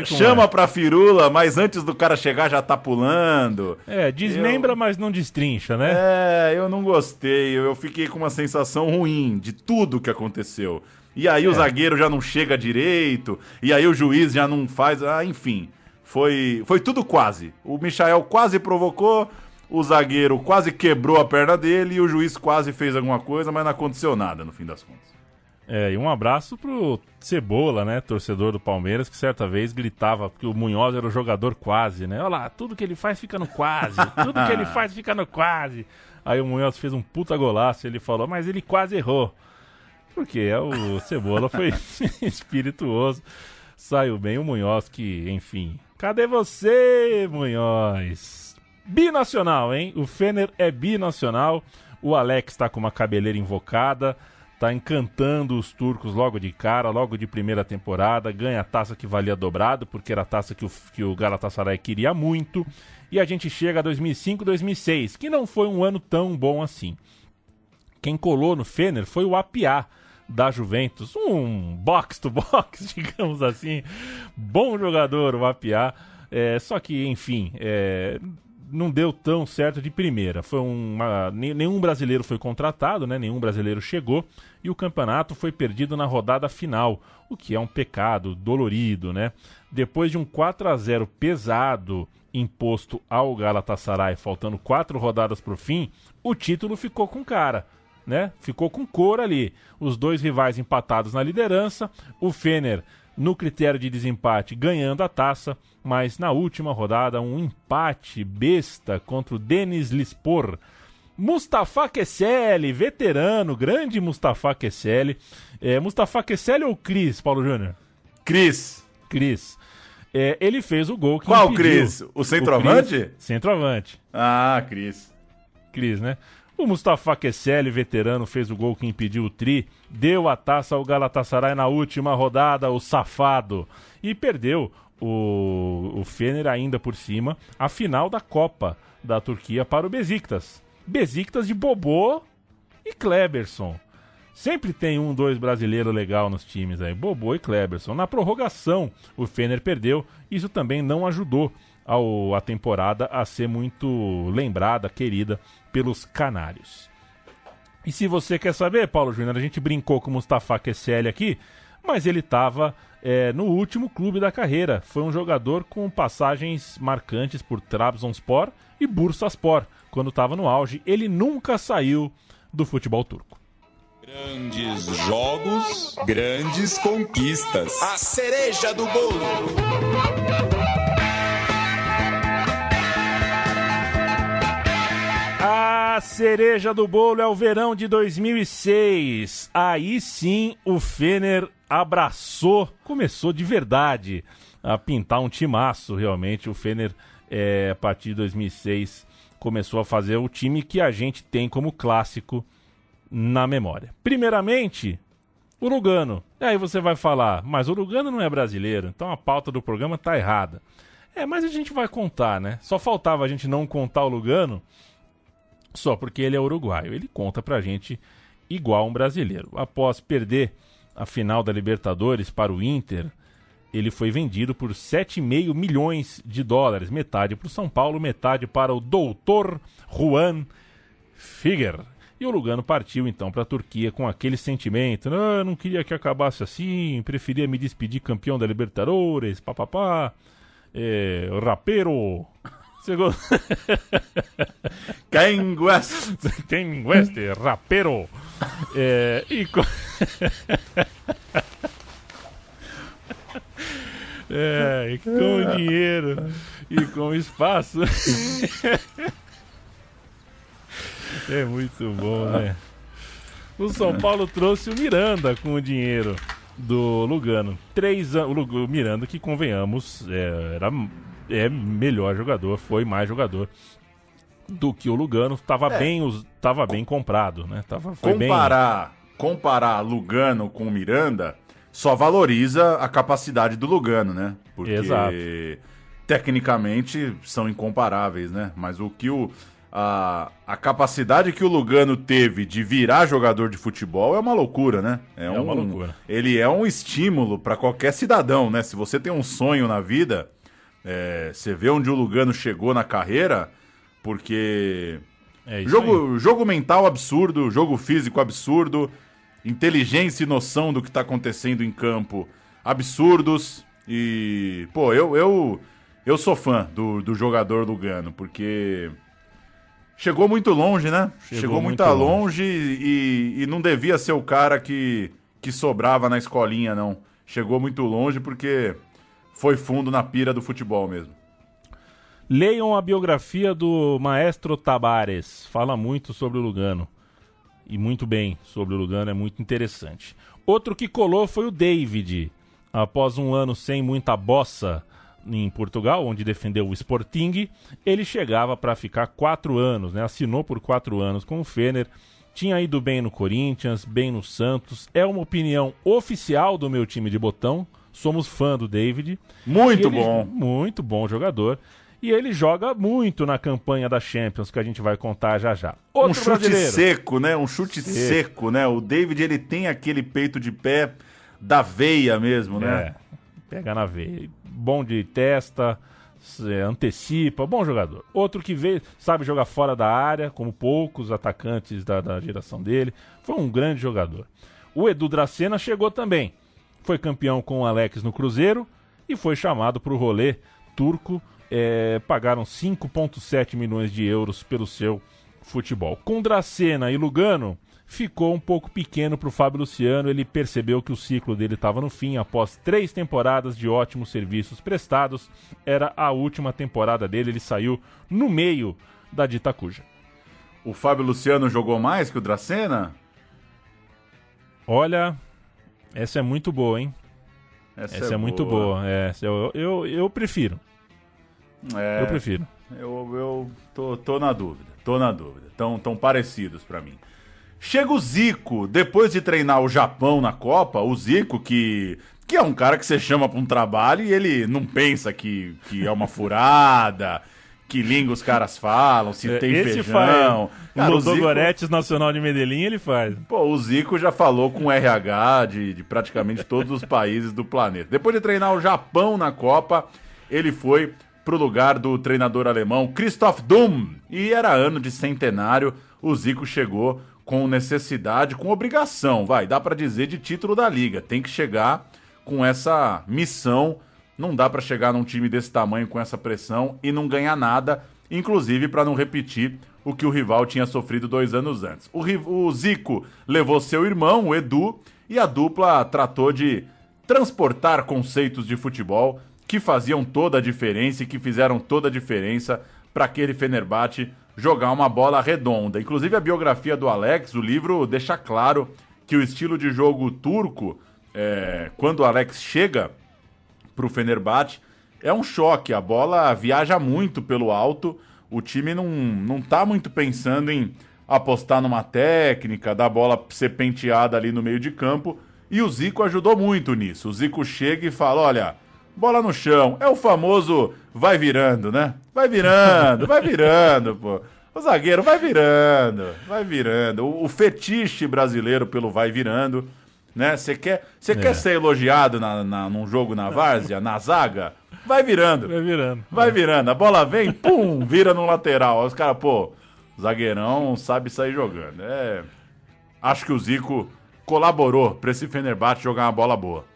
Chama pra firula, mas antes do cara chegar já tá pulando. Desmembra, mas não destrincha, né? Eu não gostei. Eu fiquei com uma sensação ruim de tudo que aconteceu. E aí o zagueiro já não chega direito, e aí o juiz já não faz... enfim, foi tudo quase. O Michael quase provocou, o zagueiro quase quebrou a perna dele e o juiz quase fez alguma coisa, mas não aconteceu nada no fim das contas. E um abraço pro Cebola, né, torcedor do Palmeiras, que certa vez gritava que o Munhoz era o jogador quase, né? Olha lá, tudo que ele faz fica no quase, tudo que ele faz fica no quase. Aí o Munhoz fez um puta golaço e ele falou, mas ele quase errou. Porque o Cebola foi espirituoso, saiu bem. O Munhoz que, enfim... Cadê você, Munhoz? Binacional, hein? O Fener é binacional. O Alex tá com uma cabeleira invocada, tá encantando os turcos logo de cara, logo de primeira temporada. Ganha a taça que valia dobrado, porque era a taça que o Galatasaray queria muito. E a gente chega a 2005, 2006, que não foi um ano tão bom assim. Quem colou no Fener foi o Apiá, da Juventus, um box-to-box, digamos assim, bom jogador o Apiá, Só que, enfim, não deu tão certo de primeira. Nenhum brasileiro foi contratado, né? Nenhum brasileiro chegou e o campeonato foi perdido na rodada final, o que é um pecado dolorido, né? Depois de um 4-0 pesado imposto ao Galatasaray, faltando 4 rodadas para o fim, o título ficou com cara, né? Ficou com cor ali. Os dois rivais empatados na liderança, o Fener no critério de desempate ganhando a taça, mas na última rodada um empate besta contra o Denizlispor. Mustafa Kesseli, veterano, grande Mustafa Kesseli. Mustafa Kesseli ou Cris, Paulo Júnior? Cris. Ele fez o gol que Qual impediu. Cris? O centroavante? Cris, centroavante. Ah, Cris, né? O Mustafa Kesseli, veterano, fez o gol que impediu o Tri, deu a taça ao Galatasaray na última rodada, o safado, e perdeu o Fener ainda por cima, a final da Copa da Turquia para o Besiktas. Besiktas de Bobô e Kleberson. Sempre tem 2 brasileiros legal nos times aí, Bobô e Kleberson. Na prorrogação, o Fener perdeu, isso também não ajudou a temporada a ser muito lembrada, querida pelos canários. E se você quer saber, Paulo Júnior, a gente brincou com o Mustafa Kesseli aqui, mas ele estava no último clube da carreira. Foi um jogador com passagens marcantes por Trabzonspor e Bursaspor. Quando estava no auge, ele nunca saiu do futebol turco. Grandes jogos, grandes conquistas. A cereja do bolo. A cereja do bolo é o verão de 2006. Aí sim o Fener começou de verdade a pintar um timaço realmente. O Fener, a partir de 2006, começou a fazer o time que a gente tem como clássico na memória. Primeiramente, o Lugano. E aí você vai falar, mas o Lugano não é brasileiro, então a pauta do programa tá errada. Mas a gente vai contar, né? Só faltava a gente não contar o Lugano, só porque ele é uruguaio. Ele conta pra gente igual um brasileiro. Após perder a final da Libertadores para o Inter, ele foi vendido por 7,5 milhões de dólares. Metade para o São Paulo, metade para o Doutor Juan Figuer. E o Lugano partiu então para a Turquia com aquele sentimento. Eu não queria que acabasse assim, preferia me despedir campeão da Libertadores, papapá. Rapero... Quem West, rapero. Com dinheiro e com espaço. É muito bom, né? O São Paulo trouxe o Miranda com o dinheiro do Lugano. 3 anos. O Miranda, que convenhamos, melhor jogador, foi mais jogador do que o Lugano. Tava bem comprado, né? Comparar Lugano com o Miranda só valoriza a capacidade do Lugano, né? Porque exato, tecnicamente são incomparáveis, né? Mas a capacidade que o Lugano teve de virar jogador de futebol é uma loucura, né? É uma loucura. Ele é um estímulo para qualquer cidadão, né? Se você tem um sonho na vida, você vê onde o Lugano chegou na carreira, porque jogo mental absurdo, jogo físico absurdo, inteligência e noção do que está acontecendo em campo absurdos. E, pô, eu sou fã do jogador Lugano, porque chegou muito longe, né? Chegou muito longe e não devia ser o cara que sobrava na escolinha, não. Chegou muito longe porque foi fundo na pira do futebol mesmo. Leiam a biografia do Maestro Tabares. Fala muito sobre o Lugano. E muito bem sobre o Lugano, é muito interessante. Outro que colou foi o David. Após um ano sem muita bossa em Portugal, onde defendeu o Sporting, ele chegava para ficar 4 anos, né? Assinou por 4 anos com o Fener. Tinha ido bem no Corinthians, bem no Santos. É uma opinião oficial do meu time de botão. Somos fã do David. Muito bom. Muito bom jogador. E ele joga muito na campanha da Champions, que a gente vai contar já já. Um chute seco, né? Um chute seco, né? O David, ele tem aquele peito de pé da veia mesmo, né? Pega na veia. Bom de testa, antecipa, bom jogador. Outro que veio, sabe jogar fora da área, como poucos atacantes da geração dele. Foi um grande jogador. O Edu Dracena chegou também. Foi campeão com o Alex no Cruzeiro e foi chamado para o rolê turco. Pagaram 5,7 milhões de euros pelo seu futebol. Com Dracena e Lugano, ficou um pouco pequeno para o Fábio Luciano. Ele percebeu que o ciclo dele estava no fim. Após 3 temporadas de ótimos serviços prestados, era a última temporada dele. Ele saiu no meio da dita cuja. O Fábio Luciano jogou mais que o Dracena? Olha, essa é muito boa, hein? Essa é muito boa. Eu prefiro. Eu prefiro. Eu tô na dúvida. Tão parecidos pra mim. Chega o Zico, depois de treinar o Japão na Copa, o Zico, que é um cara que você chama pra um trabalho e ele não pensa que é uma furada, que língua os caras falam, se tem esse feijão. Cara, no Dogoretes Nacional de Medellín ele faz. Pô, o Zico já falou com RH de praticamente todos os países do planeta. Depois de treinar o Japão na Copa, ele foi pro lugar do treinador alemão Christoph Daum. E era ano de centenário, o Zico chegou com necessidade, com obrigação, dá pra dizer, de título da Liga. Tem que chegar com essa missão. Não dá pra chegar num time desse tamanho com essa pressão e não ganhar nada, inclusive pra não repetir o que o rival tinha sofrido 2 anos antes. O Zico levou seu irmão, o Edu, e a dupla tratou de transportar conceitos de futebol que faziam toda a diferença e que fizeram toda a diferença para aquele Fenerbahçe jogar uma bola redonda. Inclusive a biografia do Alex, o livro, deixa claro que o estilo de jogo turco, quando o Alex chega pro Fenerbahçe, é um choque. A bola viaja muito pelo alto, o time não tá muito pensando em apostar numa técnica, da bola ser penteada ali no meio de campo, e o Zico ajudou muito nisso. O Zico chega e fala, olha, bola no chão, é o famoso vai virando, né? Vai virando, pô. O zagueiro vai virando. O fetiche brasileiro pelo vai virando, né? Você quer ser elogiado num jogo na várzea, na zaga? Vai virando. Vai virando. A bola vem, pum, vira no lateral. Os caras, pô, zagueirão sabe sair jogando. Acho que o Zico colaborou pra esse Fenerbahçe jogar uma bola boa.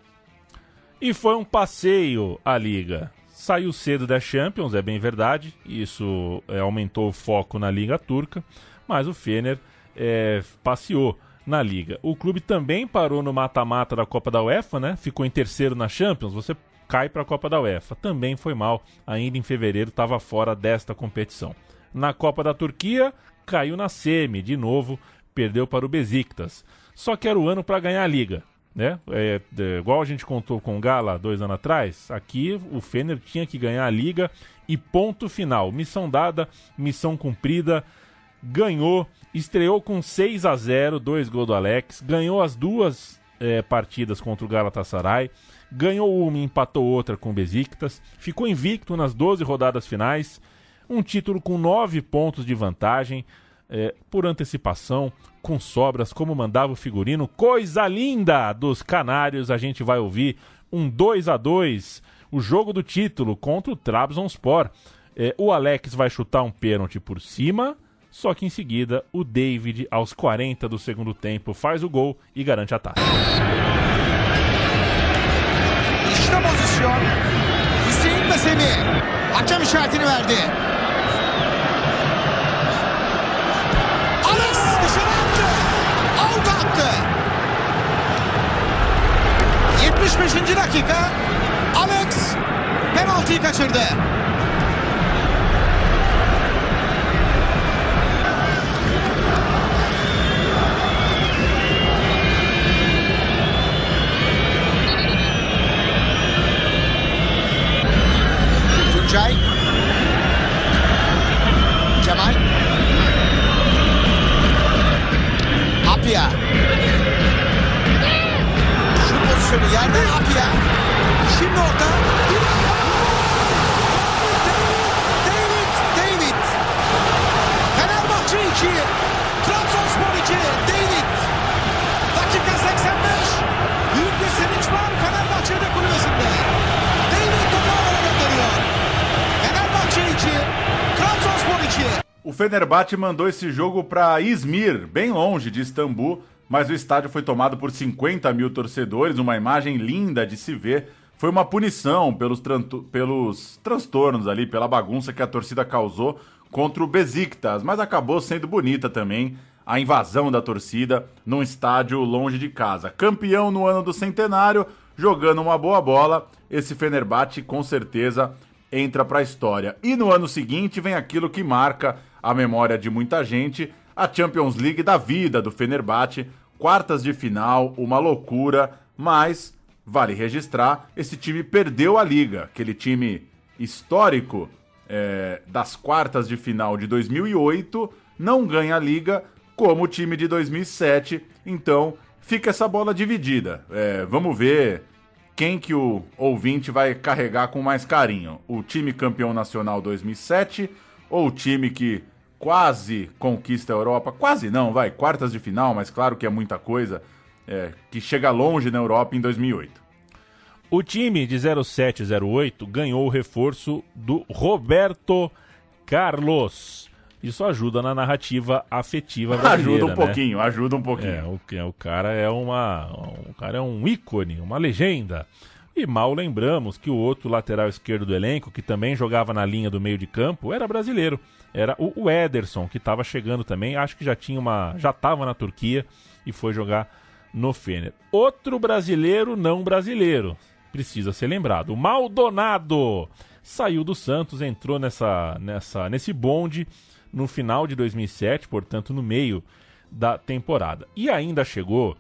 E foi um passeio a Liga. Saiu cedo da Champions, é bem verdade. Isso aumentou o foco na Liga Turca. Mas o Fener passeou na Liga. O clube também parou no mata-mata da Copa da UEFA, né? Ficou em terceiro na Champions. Você cai para a Copa da UEFA. Também foi mal. Ainda em fevereiro estava fora desta competição. Na Copa da Turquia, caiu na semi. De novo, perdeu para o Besiktas. Só que era o ano para ganhar a Liga. Né? Igual a gente contou com o Gala 2 anos atrás, aqui o Fener tinha que ganhar a Liga e ponto final. Missão dada, missão cumprida, ganhou, estreou com 6-0, 2 gols do Alex, ganhou as 2 partidas contra o Galatasaray, ganhou uma e empatou outra com o Besiktas, ficou invicto nas 12 rodadas finais, um título com 9 pontos de vantagem, por antecipação, com sobras, como mandava o figurino. Coisa linda dos canários. A gente vai ouvir um 2-2, o jogo do título contra o Trabzonspor. O Alex vai chutar um pênalti por cima, só que em seguida o David, aos 40 do segundo tempo, faz o gol e garante a taça. İşte pozisyon. Hüseyin ve Semih. Hakem işaretini verdi. Dışarı attı. Out attı. 75. dakika. Alex penaltıyı kaçırdı. Tuncay. Cemal. Apia. Şu pozisyonu yerden Apia. Şimdi orta. David. Fenerbahçe 2. Trabzonspor 2. David. Dakika 85. Büyük bir sevinç var Fenerbahçe'de kulübesinde. David topu alana gönderiyor. Fenerbahçe mandou esse jogo para Izmir, bem longe de Istambul, mas o estádio foi tomado por 50 mil torcedores, uma imagem linda de se ver. Foi uma punição pelos transtornos ali, pela bagunça que a torcida causou contra o Beşiktaş, mas acabou sendo bonita também a invasão da torcida num estádio longe de casa. Campeão no ano do centenário, jogando uma boa bola, esse Fenerbahçe com certeza entra para a história. E no ano seguinte vem aquilo que marca a memória de muita gente, a Champions League da vida do Fenerbahçe, quartas de final, uma loucura, mas vale registrar, esse time perdeu a Liga, aquele time histórico das quartas de final de 2008, não ganha a Liga como o time de 2007, então fica essa bola dividida. Vamos ver quem que o ouvinte vai carregar com mais carinho, o time campeão nacional 2007 ou o time que quase conquista a Europa, quase não, quartas de final, mas claro que é muita coisa, que chega longe na Europa em 2008. O time de 07-08 ganhou o reforço do Roberto Carlos. Isso ajuda na narrativa afetiva brasileira, ajuda um pouquinho. O cara é um ícone, uma legenda. E mal lembramos que o outro lateral esquerdo do elenco, que também jogava na linha do meio de campo, era brasileiro. Era o Ederson, que estava chegando também, acho que já estava na Turquia e foi jogar no Fener. Outro brasileiro não brasileiro, precisa ser lembrado, o Maldonado saiu do Santos, entrou nesse bonde no final de 2007, portanto no meio da temporada. E ainda chegou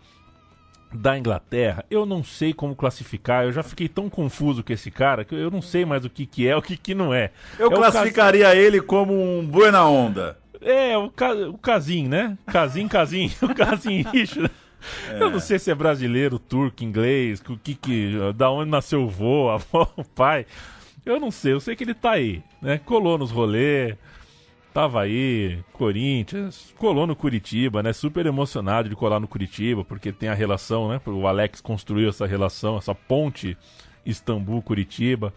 da Inglaterra, eu não sei como classificar, eu já fiquei tão confuso com esse cara que eu não sei mais o que é, o que não é. Eu classificaria ele como um buena onda. O Casim, né? Casim, o Casim Richard. Eu não sei se é brasileiro, turco, inglês, da onde nasceu o vô, a avó, o pai. Eu não sei, eu sei que ele tá aí, né? Colou nos rolês, tava aí, Corinthians, colou no Curitiba, né? Super emocionado de colar no Curitiba, porque tem a relação, né? O Alex construiu essa relação, essa ponte Istambul-Curitiba.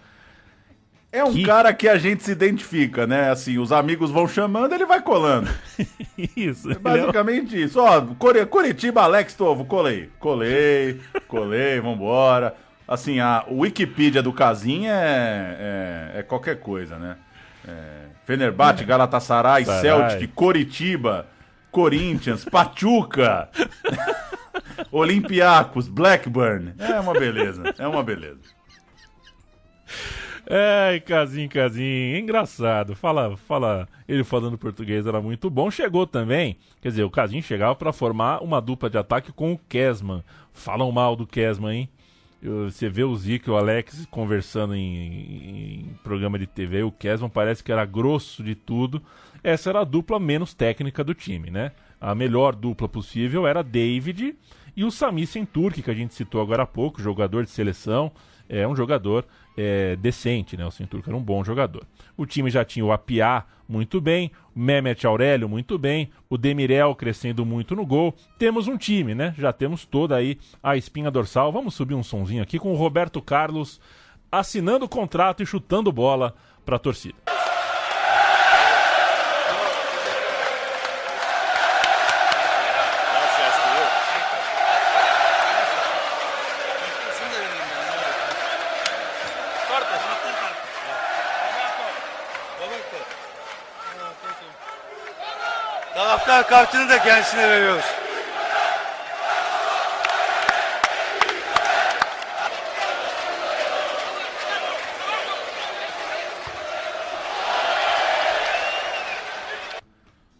É um cara que a gente se identifica, né? Assim, os amigos vão chamando, ele vai colando. Isso. É basicamente isso. Ó, Curitiba, Alex Tovo, colei, vambora. Assim, a Wikipedia do Casim é qualquer coisa, né? Fenerbahçe, Galatasaray, Celtic, Coritiba, Corinthians, Pachuca, Olympiacos, Blackburn. É uma beleza. Casim, engraçado. Fala, ele falando português era muito bom. Chegou também, quer dizer, o Casim chegava para formar uma dupla de ataque com o Kesman. Falam mal do Kesman, hein? Você vê o Zico e o Alex conversando em programa de TV, o Kesman parece que era grosso de tudo. Essa era a dupla menos técnica do time, né? A melhor dupla possível era David e o Sami Şentürk, que a gente citou agora há pouco, jogador de seleção, um jogador decente, né? O Şentürk era um bom jogador. O time já tinha o Apiá muito bem, o Mehmet Aurélio muito bem, o Demirel crescendo muito no gol. Temos um time, né? Já temos toda aí a espinha dorsal. Vamos subir um sonzinho aqui com o Roberto Carlos assinando o contrato e chutando bola para a torcida. Taraftar kartını da kendisine veriyoruz.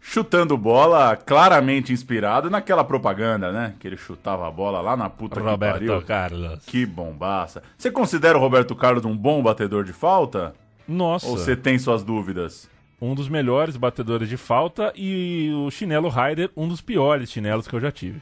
Chutando bola, claramente inspirado naquela propaganda, né? Que ele chutava a bola lá na puta que pariu. Roberto Carlos. Que bombaça. Você considera o Roberto Carlos um bom batedor de falta? Nossa. Ou você tem suas dúvidas? Um dos melhores batedores de falta e o chinelo Raider, um dos piores chinelos que eu já tive.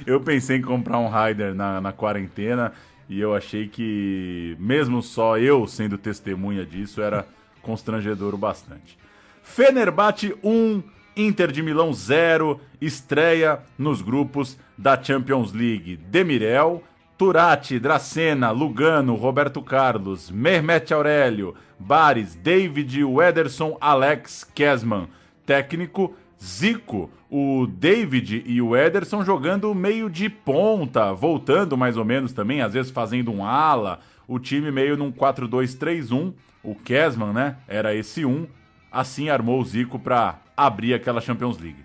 Eu pensei em comprar um Raider na quarentena e eu achei que, mesmo só eu sendo testemunha disso, era constrangedor o bastante. Fenerbahçe 1, Inter de Milão 0, estreia nos grupos da Champions League. Demirel, Turati, Dracena, Lugano, Roberto Carlos, Mehmet Aurélio, Baris, David, Ederson, Alex, Kesman. técnico Zico. O David e o Ederson jogando meio de ponta, voltando mais ou menos também, às vezes fazendo um ala. O time meio num 4-2-3-1. O Kesman, né, era esse 1. Assim armou o Zico para abrir aquela Champions League.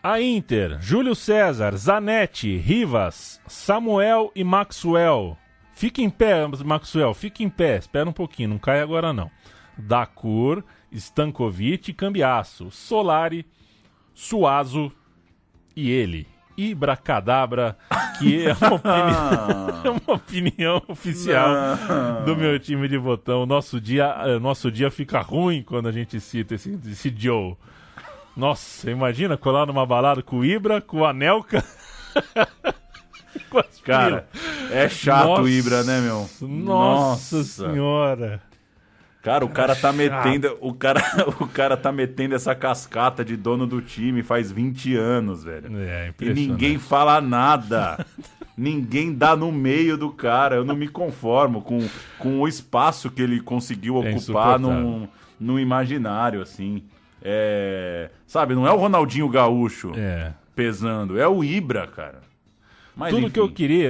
A Inter, Júlio César, Zanetti, Rivas, Samuel e Maxwell. Fica em pé, Maxwell, fica em pé. Espera um pouquinho, não cai agora não. Dacour, Stankovic e Cambiasso. Solari, Suazo e ele. Ibracadabra, que é uma opinião oficial do meu time de botão. Nosso dia fica ruim quando a gente cita esse Joe. Nossa, imagina colar numa balada com o Ibra, com o Anelka. Cara, é chato o Ibra, né, meu? Nossa senhora. Cara, o cara tá metendo. O cara tá metendo essa cascata de dono do time faz 20 anos, velho. É e ninguém fala nada. Ninguém dá no meio do cara. Eu não me conformo com o espaço que ele conseguiu ocupar no imaginário, assim. Sabe, não é o Ronaldinho Gaúcho pesando, é o Ibra, cara. Mas, tudo enfim. que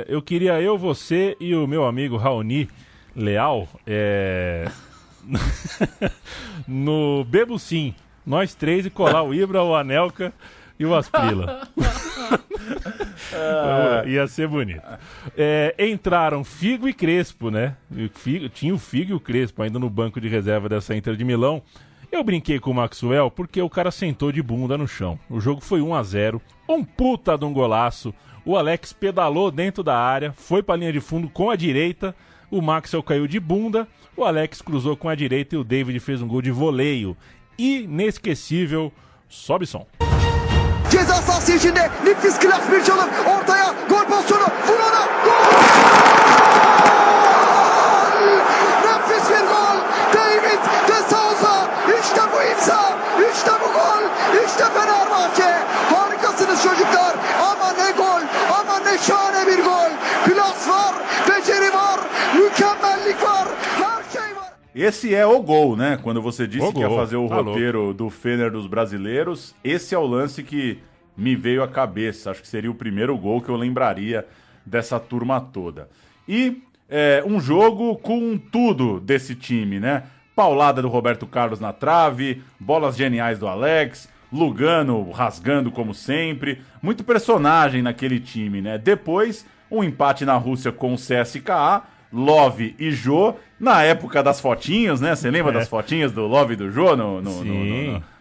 eu queria você e o meu amigo Raoni Leal no Bebo Sim, nós três, e colar o Ibra, o Anelka e o Asprila. Ia ser bonito. Entraram Figo e Crespo, né? Tinha o Figo e o Crespo ainda no banco de reserva dessa Inter de Milão. Eu brinquei com o Maxwell porque o cara sentou de bunda no chão. O jogo foi 1-0, um puta de um golaço. O Alex pedalou dentro da área, foi pra linha de fundo com a direita. O Maxwell caiu de bunda, o Alex cruzou com a direita e o David fez um gol de voleio. Inesquecível. Sobe som. Ceza sahası içinde nefis klas bir çalım. Ortaya gol pozisyonu. Vur ona. Gol! Nefis bir gol. David de Souza. İşte bu imza. İşte bu gol. İşte Fenerbahçe. Harikasınız çocuklar. Ama ne gol. Ama ne şahane bir gol. Klas var. Beceri var. Mükemmellik var. Her şey var. Esse é o gol, né? Quando você disse que ia gol. fazer o roteiro do Fener dos brasileiros, esse é o lance que me veio à cabeça. Acho que seria o primeiro gol que eu lembraria dessa turma toda. E um jogo com tudo desse time, né? Paulada do Roberto Carlos na trave, bolas geniais do Alex, Lugano rasgando como sempre. Muito personagem naquele time, né? Depois, um empate na Rússia com o CSKA, Love e Jô, na época das fotinhos, né? Você lembra das fotinhas do Love e do Jô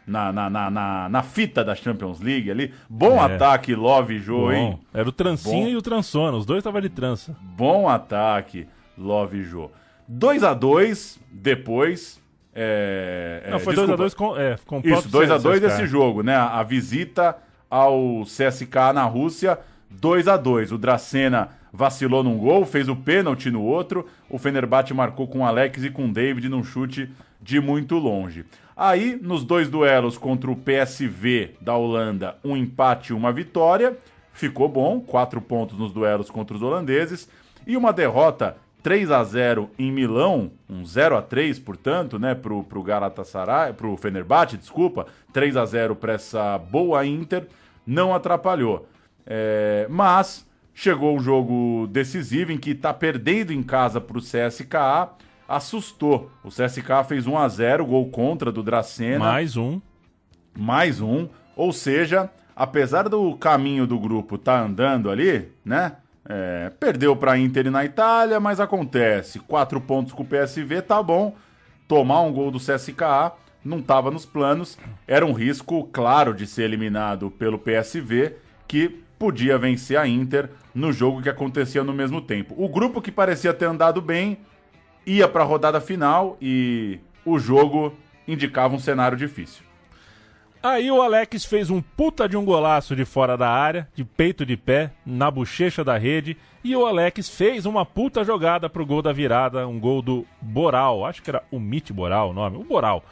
na fita da Champions League ali? Bom ataque, Love e Jô, hein? Era o Trancinha e o Transona, os dois estavam de trança. Bom ataque, Love e Jô. 2-2, depois... Não, foi 2-2 com o próprio Isso, 2-2 CSKA. esse jogo, né? A visita ao CSKA na Rússia, 2-2. O Dracena vacilou num gol, fez o pênalti no outro. O Fenerbahçe marcou com o Alex e com o David num chute de muito longe. Aí, nos dois duelos contra o PSV da Holanda, um empate e uma vitória. Ficou bom, 4 pontos nos duelos contra os holandeses. E uma derrota 3-0 em Milão, um 0-3, portanto, né, pro Galatasaray, pro Fenerbahçe, desculpa, 3-0 para essa boa Inter, não atrapalhou. Mas chegou um jogo decisivo em que tá perdendo em casa pro CSKA, assustou. O CSKA fez 1-0, gol contra do Dracena. Mais um, ou seja, apesar do caminho do grupo tá andando ali, né? Perdeu para a Inter na Itália, mas acontece. 4 pontos com o PSV, tá bom. Tomar um gol do CSKA não estava nos planos. Era um risco claro de ser eliminado pelo PSV, que podia vencer a Inter no jogo que acontecia no mesmo tempo. O grupo que parecia ter andado bem ia para a rodada final e o jogo indicava um cenário difícil. Aí o Alex fez um puta de um golaço de fora da área, de peito de pé, na bochecha da rede. E o Alex fez uma puta jogada pro gol da virada, um gol do Boral. Acho que era o Mit Boral o nome, o Boral.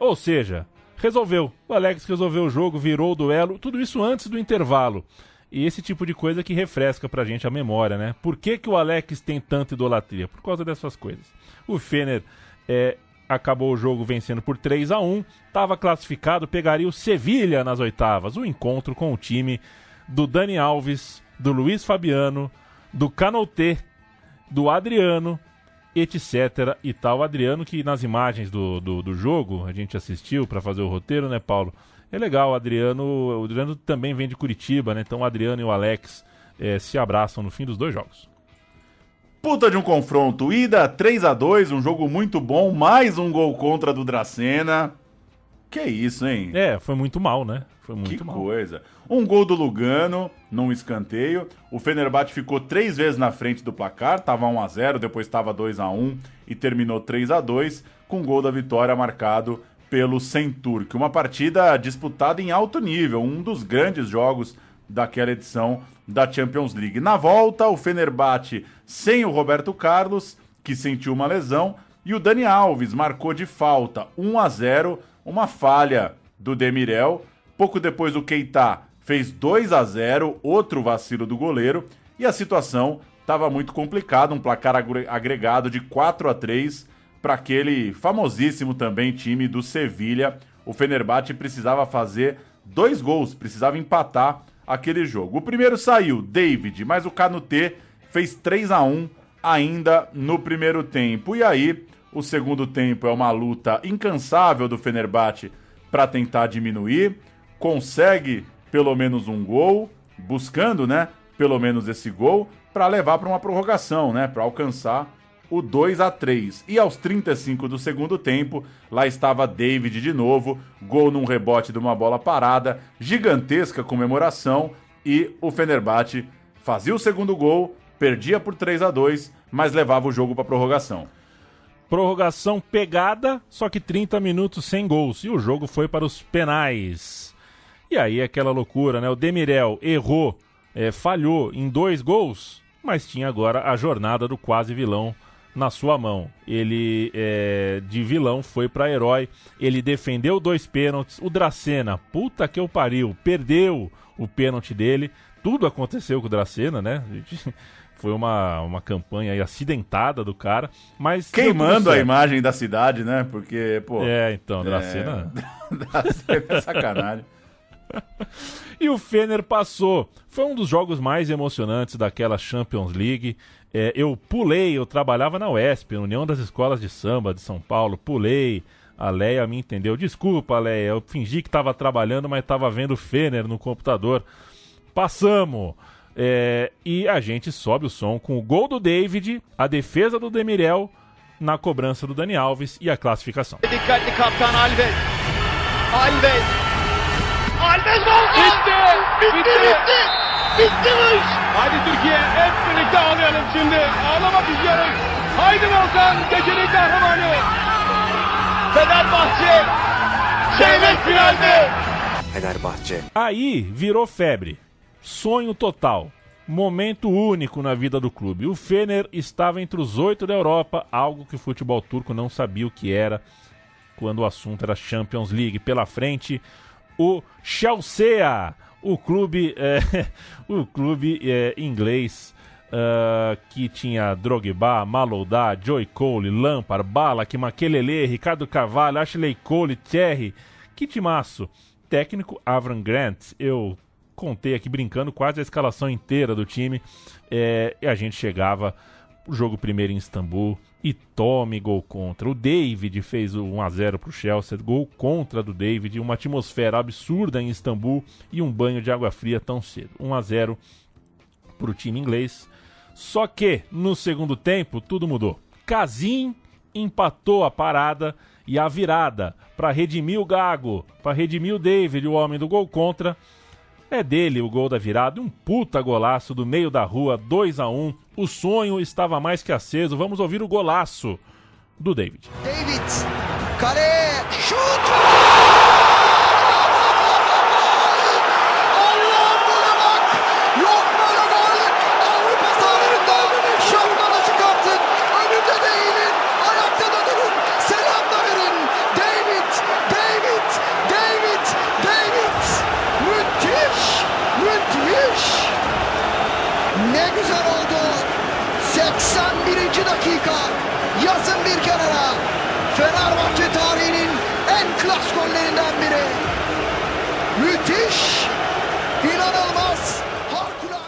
Ou seja, resolveu. O Alex resolveu o jogo, virou o duelo, tudo isso antes do intervalo. E esse tipo de coisa que refresca pra gente a memória, né? Por que o Alex tem tanta idolatria? Por causa dessas coisas. O Fener acabou o jogo vencendo por 3-1, estava classificado, pegaria o Sevilha nas oitavas. O encontro com o time do Dani Alves, do Luiz Fabiano, do Canouté, do Adriano, etc. e tal. Adriano, que nas imagens do jogo, a gente assistiu para fazer o roteiro, né, Paulo? É legal, o Adriano também vem de Curitiba, né? Então o Adriano e o Alex se abraçam no fim dos 2 jogos. Puta de um confronto, ida 3-2, um jogo muito bom, mais um gol contra do Dracena. Que isso, hein? Foi muito mal, né? Foi muito que mal. Coisa. Um gol do Lugano, num escanteio. O Fenerbahçe ficou 3 vezes na frente do placar, tava 1-0, depois tava 2-1 e terminou 3-2, com gol da vitória marcado pelo Şentürk. Uma partida disputada em alto nível, um dos grandes jogos daquela edição da Champions League. Na volta, o Fenerbahçe sem o Roberto Carlos, que sentiu uma lesão, e o Dani Alves marcou de falta 1-0, uma falha do Demirel. Pouco depois o Keita fez 2-0, outro vacilo do goleiro, e a situação estava muito complicada, um placar agregado de 4-3 para aquele famosíssimo também time do Sevilha. O Fenerbahçe precisava fazer 2 gols, precisava empatar aquele jogo. O primeiro saiu, David, mas o Canouté fez 3-1 ainda no primeiro tempo. E aí, o segundo tempo é uma luta incansável do Fenerbahçe para tentar diminuir. Consegue pelo menos um gol, buscando, né, pelo menos esse gol, para levar para uma prorrogação, né, para alcançar o 2-3. E aos 35 do segundo tempo, lá estava David de novo, gol num rebote de uma bola parada, gigantesca comemoração, e o Fenerbahçe fazia o segundo gol, perdia por 3-2, mas levava o jogo para prorrogação. Prorrogação pegada, só que 30 minutos sem gols, e o jogo foi para os penais. E aí aquela loucura, né? O Demirel errou, falhou em 2 gols, mas tinha agora a jornada do quase vilão na sua mão. Ele, de vilão, foi para herói. Ele defendeu 2 pênaltis. O Dracena, puta que eu pariu, perdeu o pênalti dele. Tudo aconteceu com o Dracena, né? Foi uma campanha aí acidentada do cara, mas... Queimando a imagem da cidade, né? Porque, pô... então, Dracena... Dracena é sacanagem. E o Fener passou. Foi um dos jogos mais emocionantes daquela Champions League. Eu trabalhava na UESP, União das Escolas de Samba de São Paulo, pulei. A Leia me entendeu. Desculpa, Leia, eu fingi que estava trabalhando, mas estava vendo o Fener no computador. Passamos. E a gente sobe o som com o gol do David, a defesa do Demirel, na cobrança do Dani Alves e a classificação. Dikkatli kaptan Alves. Alves gol! Bitti! Haydi Türkiye, hep birlikte ağlayalım şimdi. Ağlamak istiyoruz. Haydi Volkan, gecenin kahramanı. Fenerbahçe, çeyrek finalde. Fenerbahçe. Aí virou febre. Sonho total. Momento único na vida do clube. O Fener estava entre os 8 da Europa, algo que o futebol turco não sabia o que era quando o assunto era Champions League. Pela frente, o Chelsea, o clube inglês que tinha Drogba, Malouda, Joey Cole, Lampard, Ballack, Makelele, Ricardo Carvalho, Ashley Cole, Thierry. Que timaço. Técnico Avram Grant. Eu contei aqui brincando quase a escalação inteira do time, e a gente chegava o jogo primeiro em Istambul e tome gol contra. O David fez o 1-0 pro Chelsea, gol contra do David, uma atmosfera absurda em Istambul e um banho de água fria tão cedo. 1-0 pro time inglês. Só que no segundo tempo tudo mudou. Kazim empatou a parada e a virada para redimir o Gago, para redimir o David, o homem do gol contra. É dele o gol da virada, um puta golaço do meio da rua, 2-1. O sonho estava mais que aceso. Vamos ouvir o golaço do David. David, kale, şut! Allah'ım buna bak! Yok böyle gol! Avrupa sahalarında şampiyonu çıkarttın. Önünde değilin, ayakta da durun. Selam da verin. David! Müthiş! Ne güzel oldu. 81. dakika. Yazın bir kenara. Fenerbahçe maç gollerinden biri. Müthiş, inanılmaz.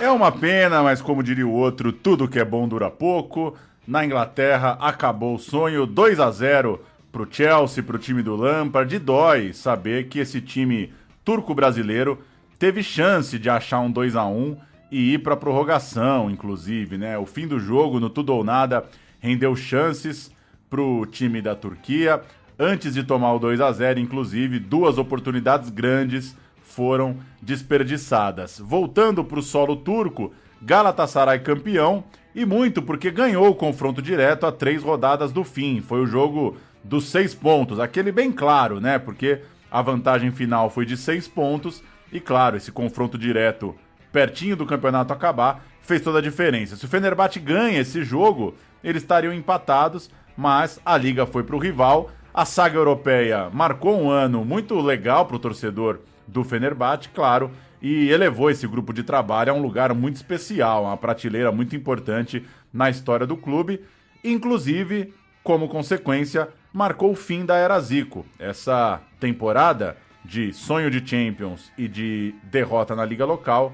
É uma pena, mas como diria o outro, tudo que é bom dura pouco. Na Inglaterra acabou o sonho, 2-0 pro Chelsea, pro time do Lampard. E dói saber que esse time turco-brasileiro teve chance de achar um 2-1 e ir pra prorrogação, inclusive, né? O fim do jogo, no tudo ou nada, rendeu chances pro time da Turquia. Antes de tomar o 2-0, inclusive, 2 oportunidades grandes foram desperdiçadas. Voltando para o solo turco, Galatasaray campeão, e muito porque ganhou o confronto direto a 3 rodadas do fim. Foi o jogo dos 6 pontos, aquele bem claro, né? Porque a vantagem final foi de 6 pontos, e claro, esse confronto direto pertinho do campeonato acabar fez toda a diferença. Se o Fenerbahçe ganha esse jogo, eles estariam empatados, mas a liga foi para o rival. A saga europeia marcou um ano muito legal para o torcedor do Fenerbahçe, claro, e elevou esse grupo de trabalho a um lugar muito especial, uma prateleira muito importante na história do clube. Inclusive, como consequência, marcou o fim da era Zico. Essa temporada de sonho de Champions e de derrota na liga local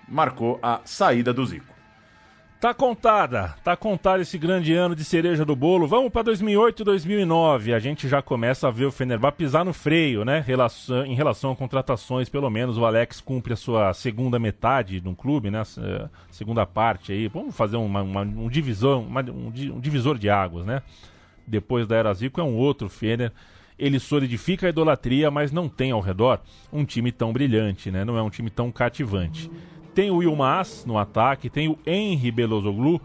marcou a saída do Zico. Tá contado esse grande ano de cereja do bolo. Vamos para 2008 e 2009. A gente já começa a ver o Fenerbahçe pisar no freio, né? Em relação a contratações, pelo menos o Alex cumpre a sua segunda metade no clube, né? Segunda parte aí. Vamos fazer um divisor de águas, né? Depois da era Zico é um outro Fener. Ele solidifica a idolatria, mas não tem ao redor um time tão brilhante, né? Não é um time tão cativante. Tem o Yilmaz no ataque, tem o Henry Belozoglu,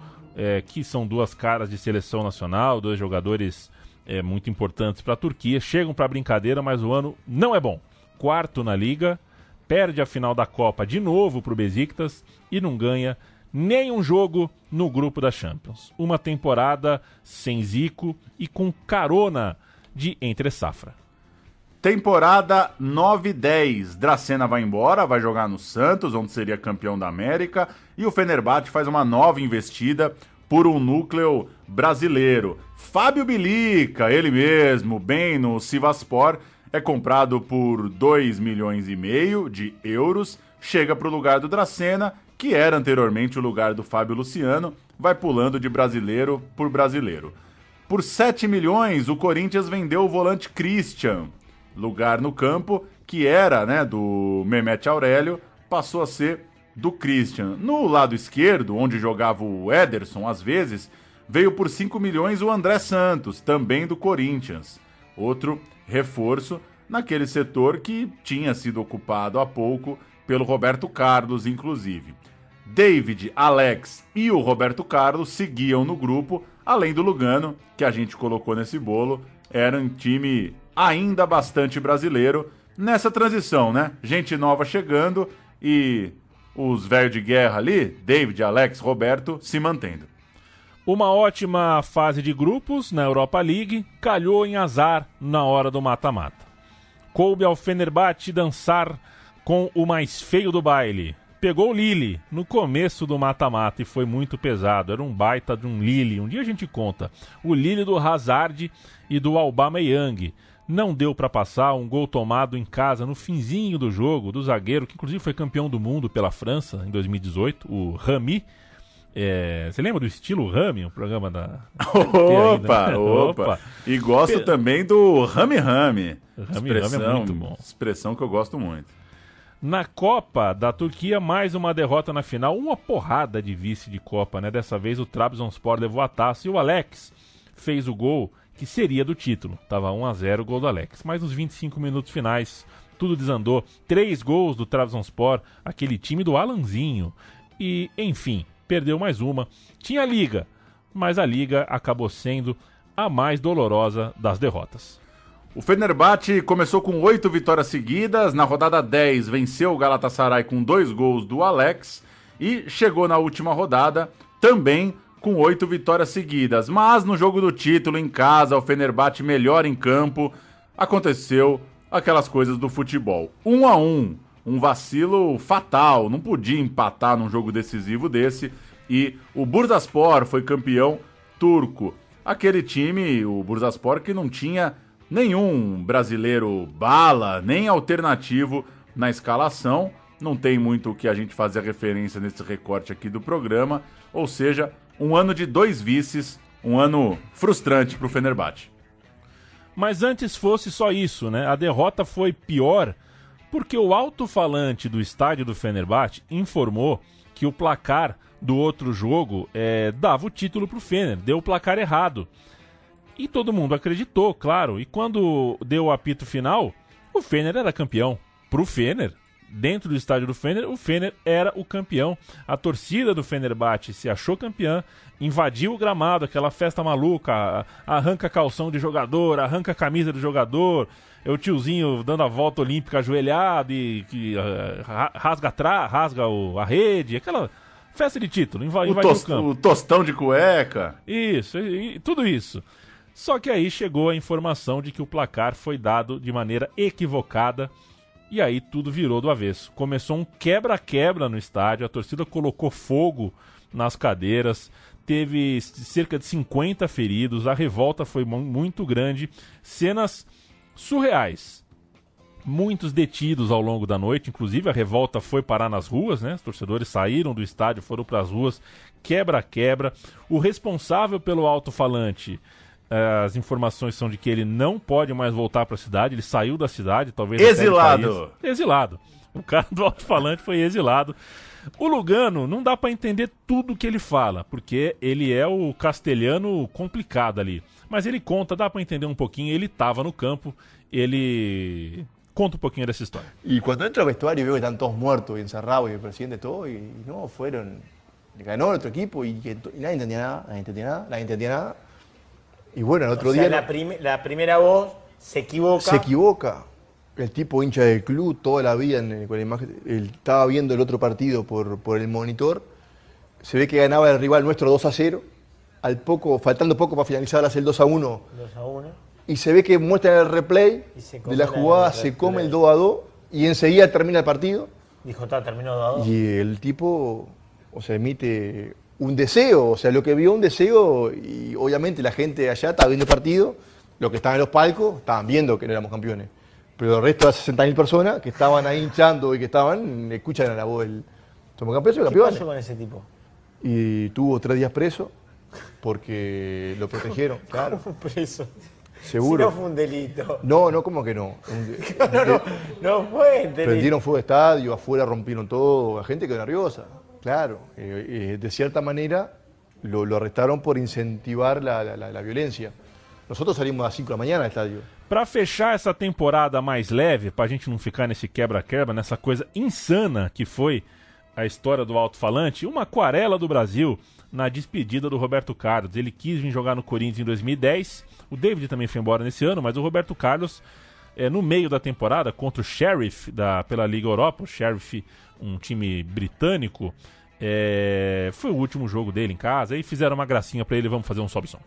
que são 2 caras de seleção nacional, 2 jogadores muito importantes para a Turquia. Chegam para a brincadeira, mas o ano não é bom. 4º na liga, perde a final da Copa de novo para o Besiktas e não ganha nenhum jogo no grupo da Champions. Uma temporada sem Zico e com carona de entre safra. Temporada 9-10, Dracena vai embora, vai jogar no Santos, onde seria campeão da América, e o Fenerbahçe faz uma nova investida por um núcleo brasileiro. Fábio Bilica, ele mesmo, bem no Sivasspor, é comprado por 2,5 milhões de euros, chega para o lugar do Dracena, que era anteriormente o lugar do Fábio Luciano, vai pulando de brasileiro por brasileiro. Por 7 milhões, o Corinthians vendeu o volante Christian. Lugar no campo que era, né, do Mehmet Aurélio, passou a ser do Christian. No lado esquerdo, onde jogava o Ederson, às vezes, veio por 5 milhões o André Santos, também do Corinthians. Outro reforço naquele setor que tinha sido ocupado há pouco pelo Roberto Carlos, inclusive. David, Alex e o Roberto Carlos seguiam no grupo, além do Lugano, que a gente colocou nesse bolo, era um time ainda bastante brasileiro nessa transição, né? Gente nova chegando e os velhos de guerra ali, David, Alex, Roberto, se mantendo. Uma ótima fase de grupos na Europa League, calhou em azar na hora do mata-mata. Coube ao Fenerbahçe dançar com o mais feio do baile. Pegou o Lille no começo do mata-mata e foi muito pesado. Era um baita de um Lille. Um dia a gente conta. O Lille do Hazard e do Aubameyang. Não deu para passar, um gol tomado em casa no finzinho do jogo, do zagueiro, que inclusive foi campeão do mundo pela França em 2018, o Rami. Você lembra do estilo Rami, o programa da... Opa! E gosto também do Rami. Rami é muito bom. Expressão que eu gosto muito. Na Copa da Turquia, mais uma derrota na final, uma porrada de vice de Copa, né? Dessa vez o Trabzonspor levou a taça e o Alex fez o gol que seria do título. Tava 1-0 o gol do Alex. Mas nos 25 minutos finais, tudo desandou. 3 gols do Trabzonspor, aquele time do Alanzinho. E, enfim, perdeu mais uma. Tinha liga, mas a liga acabou sendo a mais dolorosa das derrotas. O Fenerbahçe começou com 8 vitórias seguidas. Na rodada 10, venceu o Galatasaray com 2 gols do Alex. E chegou na última rodada também com 8 vitórias seguidas. Mas no jogo do título, em casa, o Fenerbahçe melhor em campo, aconteceu aquelas coisas do futebol. 1-1, um vacilo fatal, não podia empatar num jogo decisivo desse, e o Bursaspor foi campeão turco. Aquele time, o Bursaspor, que não tinha nenhum brasileiro bala, nem alternativo na escalação. Não tem muito o que a gente fazer referência nesse recorte aqui do programa. Ou seja, um ano de 2 vices, um ano frustrante para o Fenerbahçe. Mas antes fosse só isso, né? A derrota foi pior porque o alto-falante do estádio do Fenerbahçe informou que o placar do outro jogo dava o título pro Fener, deu o placar errado. E todo mundo acreditou, claro. E quando deu o apito final, o Fener era campeão. Pro Fener, dentro do estádio do Fener, o Fener era o campeão. A torcida do Fenerbahçe se achou campeã, invadiu o gramado, aquela festa maluca, arranca calção de jogador, arranca camisa do jogador, o tiozinho dando a volta olímpica ajoelhado e rasga a rede, aquela festa de título, invadiu o campo. O tostão de cueca. Isso, tudo isso. Só que aí chegou a informação de que o placar foi dado de maneira equivocada. E aí tudo virou do avesso. Começou um quebra-quebra no estádio, a torcida colocou fogo nas cadeiras, teve cerca de 50 feridos, a revolta foi muito grande, cenas surreais. Muitos detidos ao longo da noite, inclusive a revolta foi parar nas ruas, né? Os torcedores saíram do estádio, foram para as ruas, quebra-quebra. O responsável pelo alto-falante, as informações são de que ele não pode mais voltar para a cidade, ele saiu da cidade, talvez exilado. Exilado. O cara do alto-falante foi exilado. O Lugano não dá para entender tudo que ele fala, porque ele é o castelhano complicado ali. Mas ele conta, dá para entender um pouquinho, ele estava no campo, ele conta um pouquinho dessa história. Y cuando entro al vestuario y veo que están todos muertos y encerrados y el presidente todo, y no, fueron, ganó nuestro equipo y nadie entendía nada. Y bueno, el otro día... La primera voz se equivoca. Se equivoca. El tipo hincha del club toda la vida con la imagen. Él estaba viendo el otro partido por el monitor. Se ve que ganaba el rival nuestro 2-0. Faltando poco para finalizar, hace el 2-1. Y se ve que muestra el replay de la jugada, se come el 2-2 y enseguida termina el partido. Dijo, terminó 2-2. Y el tipo, emite un deseo, lo que vio un deseo, y obviamente la gente allá estaba viendo el partido, los que estaban en los palcos estaban viendo que no éramos campeones, pero el resto de las 60.000 personas que estaban ahí hinchando y que escuchan a la voz del somos campeones y campeones. ¿Qué pasó con ese tipo? Y tuvo 3 días preso porque lo protegieron, claro. ¿Cómo preso? Seguro. Si no fue un delito. No, ¿cómo que no? No fue delito. Prendieron fuego de estadio, afuera rompieron todo, la gente quedó nerviosa. Claro, de cierta manera lo arrestaron por incentivar la violencia. Nosotros salimos a las 5 da manhã do estádio. Para fechar essa temporada mais leve, pra gente não ficar nesse quebra-quebra, nessa coisa insana que foi a história do alto-falante, uma aquarela do Brasil na despedida do Roberto Carlos. Ele quis vir jogar no Corinthians em 2010, o David também foi embora nesse ano, mas o Roberto Carlos, no meio da temporada, contra o Sheriff pela Liga Europa, o Sheriff, um time britânico, foi o último jogo dele em casa, e fizeram uma gracinha pra ele, vamos fazer um sobe-som.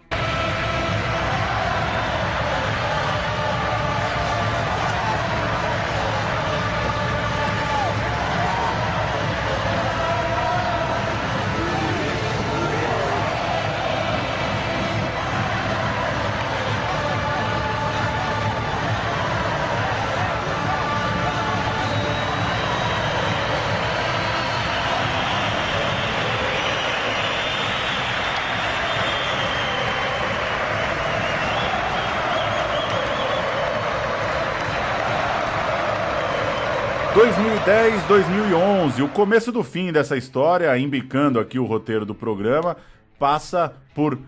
2010, 2011, o começo do fim dessa história, embicando aqui o roteiro do programa, passa por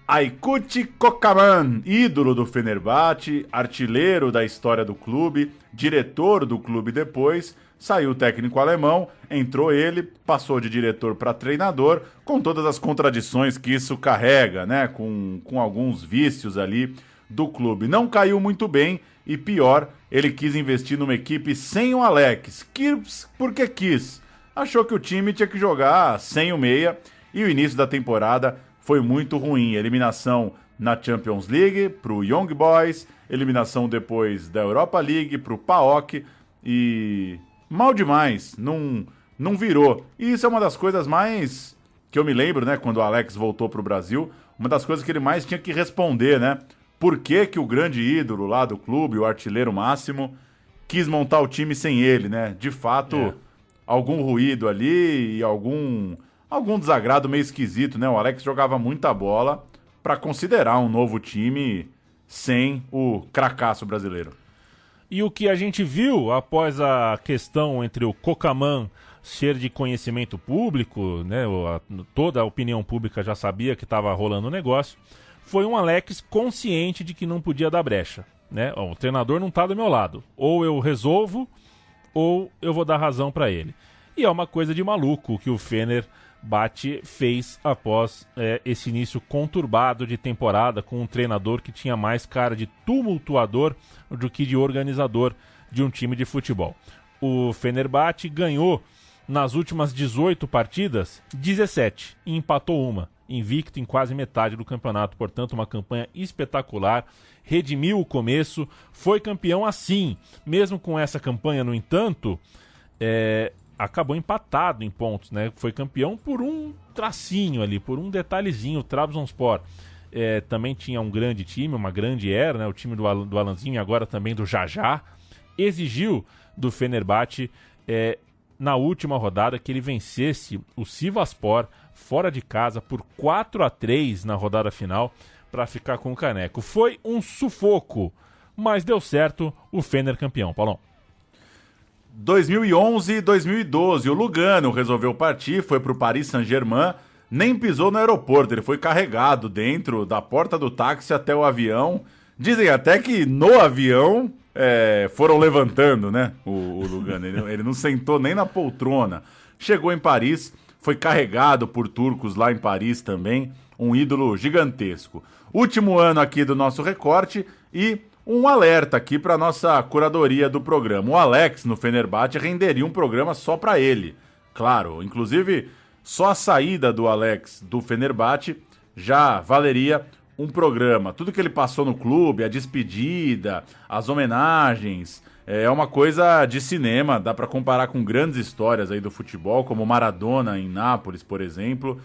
Aykut Kocaman, ídolo do Fenerbahçe, artilheiro da história do clube, diretor do clube depois, saiu o técnico alemão, entrou ele, passou de diretor para treinador, com todas as contradições que isso carrega, né? Com alguns vícios ali do clube. Não caiu muito bem e pior, ele quis investir numa equipe sem o Alex. Quis porque quis. Achou que o time tinha que jogar sem o meia e o início da temporada foi muito ruim. Eliminação na Champions League pro Young Boys, eliminação depois da Europa League pro PAOK e mal demais, não virou. E isso é uma das coisas mais que eu me lembro, né, quando o Alex voltou pro Brasil, uma das coisas que ele mais tinha que responder, né? por que que o grande ídolo lá do clube, o artilheiro máximo, quis montar o time sem ele, né? De fato, algum ruído ali e algum desagrado meio esquisito, né? O Alex jogava muita bola para considerar um novo time sem o cracaço brasileiro. E o que a gente viu após a questão entre o Cocamã ser de conhecimento público, né? Toda a opinião pública já sabia que estava rolando o negócio, foi um Alex consciente de que não podia dar brecha, né? O treinador não está do meu lado. Ou eu resolvo, ou eu vou dar razão para ele. E é uma coisa de maluco que o Fenerbahçe fez após esse início conturbado de temporada com um treinador que tinha mais cara de tumultuador do que de organizador de um time de futebol. O Fenerbahçe ganhou nas últimas 18 partidas, 17, e empatou uma, invicto em quase metade do campeonato. Portanto, uma campanha espetacular, redimiu o começo, foi campeão assim. Mesmo com essa campanha, no entanto, acabou empatado em pontos, né? Foi campeão por um tracinho ali, por um detalhezinho. O Trabzonspor também tinha um grande time, uma grande era, né? O time do Alanzinho e agora também do Jajá. Exigiu do Fenerbahçe na última rodada que ele vencesse o Sivasspor fora de casa por 4-3 na rodada final para ficar com o caneco. Foi um sufoco, mas deu certo, o Fener campeão. Paulão. 2011 e 2012, o Lugano resolveu partir, foi para o Paris Saint-Germain, nem pisou no aeroporto, ele foi carregado dentro da porta do táxi até o avião. Dizem até que no avião foram levantando, né, o Lugano, ele não sentou nem na poltrona. Chegou em Paris, foi carregado por turcos lá em Paris também, um ídolo gigantesco. Último ano aqui do nosso recorte e um alerta aqui para nossa curadoria do programa. O Alex no Fenerbahçe renderia um programa só para ele. Claro, inclusive só a saída do Alex do Fenerbahçe já valeria um programa. Tudo que ele passou no clube, a despedida, as homenagens, é uma coisa de cinema. Dá para comparar com grandes histórias aí do futebol, como Maradona em Nápoles, por exemplo.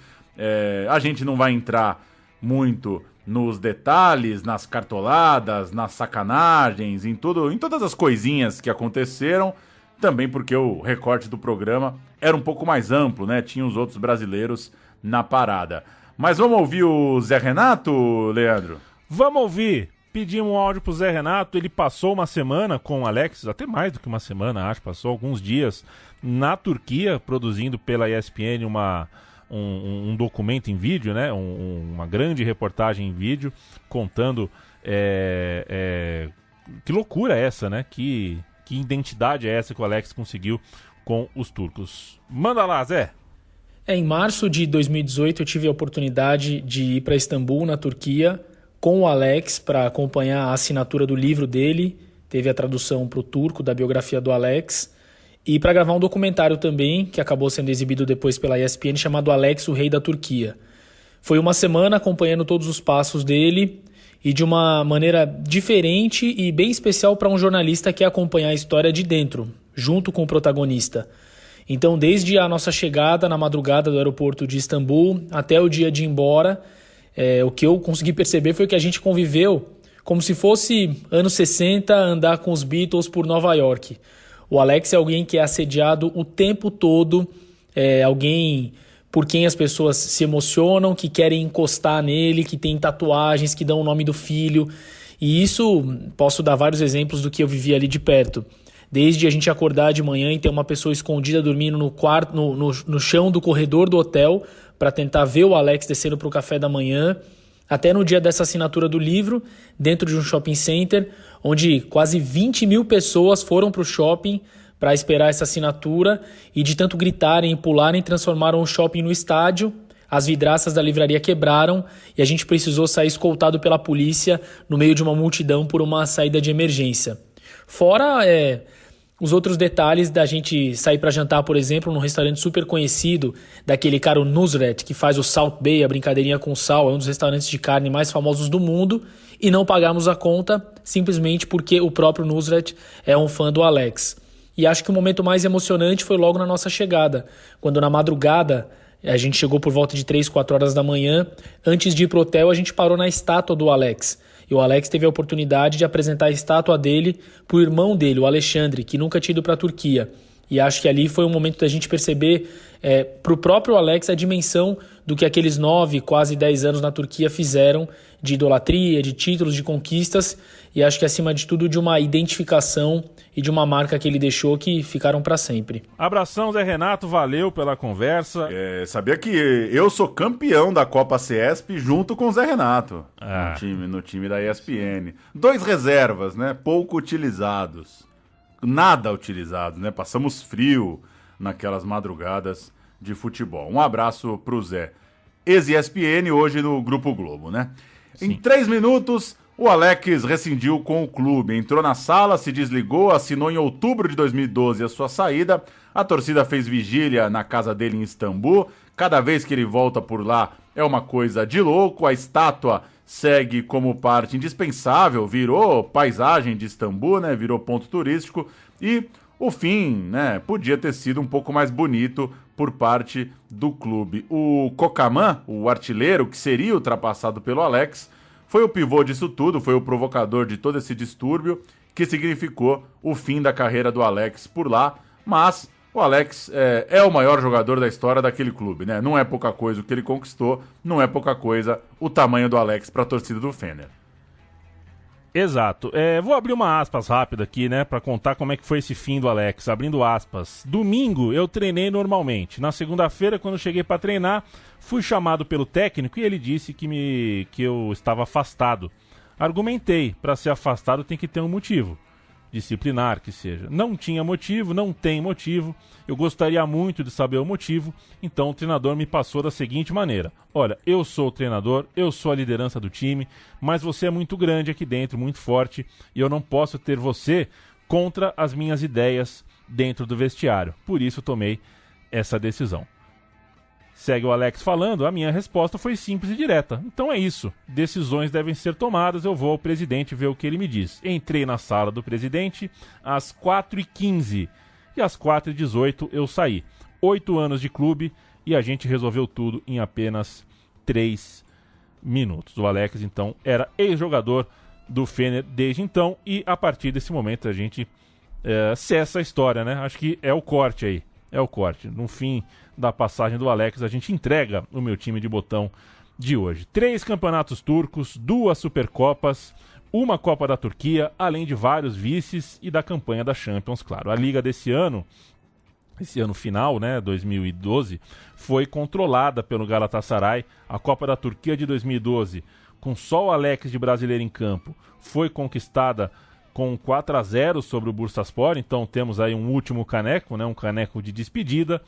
A gente não vai entrar muito nos detalhes, nas cartoladas, nas sacanagens, em todas as coisinhas que aconteceram, também porque o recorte do programa era um pouco mais amplo, né? Tinha os outros brasileiros na parada. Mas vamos ouvir o Zé Renato, Leandro? Vamos ouvir. Pedimos um áudio pro Zé Renato, ele passou uma semana com o Alex, até mais do que uma semana, acho, passou alguns dias na Turquia, produzindo pela ESPN um documento em vídeo, né? Uma grande reportagem em vídeo, contando que loucura é essa, né? Que identidade é essa que o Alex conseguiu com os turcos. Manda lá, Zé! Em março de 2018 eu tive a oportunidade de ir para Istambul, na Turquia, com o Alex para acompanhar a assinatura do livro dele, teve a tradução para o turco da biografia do Alex, e para gravar um documentário também, que acabou sendo exibido depois pela ESPN, chamado Alex, o Rei da Turquia. Foi uma semana acompanhando todos os passos dele e de uma maneira diferente e bem especial para um jornalista que quer acompanhar a história de dentro, junto com o protagonista. Então, desde a nossa chegada na madrugada do aeroporto de Istambul até o dia de ir embora, o que eu consegui perceber foi que a gente conviveu como se fosse anos 60 andar com os Beatles por Nova York. O Alex é alguém que é assediado o tempo todo, alguém por quem as pessoas se emocionam, que querem encostar nele, que tem tatuagens, que dão o nome do filho. E isso, posso dar vários exemplos do que eu vivi ali de perto. Desde a gente acordar de manhã e ter uma pessoa escondida dormindo no quarto, no chão do corredor do hotel para tentar ver o Alex descendo para o café da manhã, até no dia dessa assinatura do livro, dentro de um shopping center, onde quase 20 mil pessoas foram para o shopping para esperar essa assinatura e de tanto gritarem e pularem, transformaram o shopping no estádio. As vidraças da livraria quebraram e a gente precisou sair escoltado pela polícia no meio de uma multidão por uma saída de emergência. Fora os outros detalhes da gente sair para jantar, por exemplo, num restaurante super conhecido, daquele cara, o Nusret, que faz o Salt Bay, a brincadeirinha com sal, é um dos restaurantes de carne mais famosos do mundo, e não pagamos a conta simplesmente porque o próprio Nusret é um fã do Alex. E acho que o momento mais emocionante foi logo na nossa chegada, quando na madrugada, a gente chegou por volta de 3, 4 horas da manhã, antes de ir pro hotel, a gente parou na estátua do Alex. E o Alex teve a oportunidade de apresentar a estátua dele para o irmão dele, o Alexandre, que nunca tinha ido para a Turquia. E acho que ali foi um momento da gente perceber para o próprio Alex a dimensão do que aqueles 9, quase 10 anos na Turquia fizeram de idolatria, de títulos, de conquistas, e acho que acima de tudo de uma identificação e de uma marca que ele deixou que ficaram para sempre. Abração, Zé Renato, valeu pela conversa. Sabia que eu sou campeão da Copa CESP junto com o Zé Renato, no time da ESPN. 2 reservas, né? Pouco utilizados. Nada utilizados, né? Passamos frio naquelas madrugadas de futebol. Um abraço pro Zé. Ex-ESPN, hoje no Grupo Globo, né? Sim. Em 3 minutos, o Alex rescindiu com o clube. Entrou na sala, se desligou, assinou em outubro de 2012 a sua saída. A torcida fez vigília na casa dele em Istambul. Cada vez que ele volta por lá é uma coisa de louco. A estátua segue como parte indispensável, virou paisagem de Istambul, né? Virou ponto turístico. E o fim, né, podia ter sido um pouco mais bonito por parte do clube. O Kocaman, o artilheiro, que seria ultrapassado pelo Alex, foi o pivô disso tudo, foi o provocador de todo esse distúrbio, que significou o fim da carreira do Alex por lá. Mas o Alex é o maior jogador da história daquele clube, né? Não é pouca coisa o que ele conquistou, não é pouca coisa o tamanho do Alex para a torcida do Fener. Exato. Vou abrir uma aspas rápida aqui, né, pra contar como é que foi esse fim do Alex. Abrindo aspas. Domingo eu treinei normalmente. Na segunda-feira, quando cheguei pra treinar, fui chamado pelo técnico e ele disse que eu estava afastado. Argumentei, pra ser afastado tem que ter um motivo. Disciplinar, que seja. Não tinha motivo, não tem motivo. Eu gostaria muito de saber o motivo, então o treinador me passou da seguinte maneira: olha, eu sou o treinador, eu sou a liderança do time, mas você é muito grande aqui dentro, muito forte, e eu não posso ter você contra as minhas ideias dentro do vestiário. Por isso tomei essa decisão. Segue o Alex falando, a minha resposta foi simples e direta. Então é isso, decisões devem ser tomadas, eu vou ao presidente ver o que ele me diz. Entrei na sala do presidente às 4h15 e às 4h18 eu saí. 8 anos de clube e a gente resolveu tudo em apenas 3 minutos. O Alex, então, era ex-jogador do Fener desde então e a partir desse momento a gente cessa a história, né? Acho que é o corte aí. É o corte. No fim da passagem do Alex, a gente entrega o meu time de botão de hoje. 3 campeonatos turcos, 2 Supercopas, 1 Copa da Turquia, além de vários vices e da campanha da Champions, claro. A liga desse ano, esse ano final, né, 2012, foi controlada pelo Galatasaray. A Copa da Turquia de 2012, com só o Alex de brasileiro em campo, foi conquistada com 4-0 sobre o Bursaspor, então temos aí um último caneco, né, um caneco de despedida,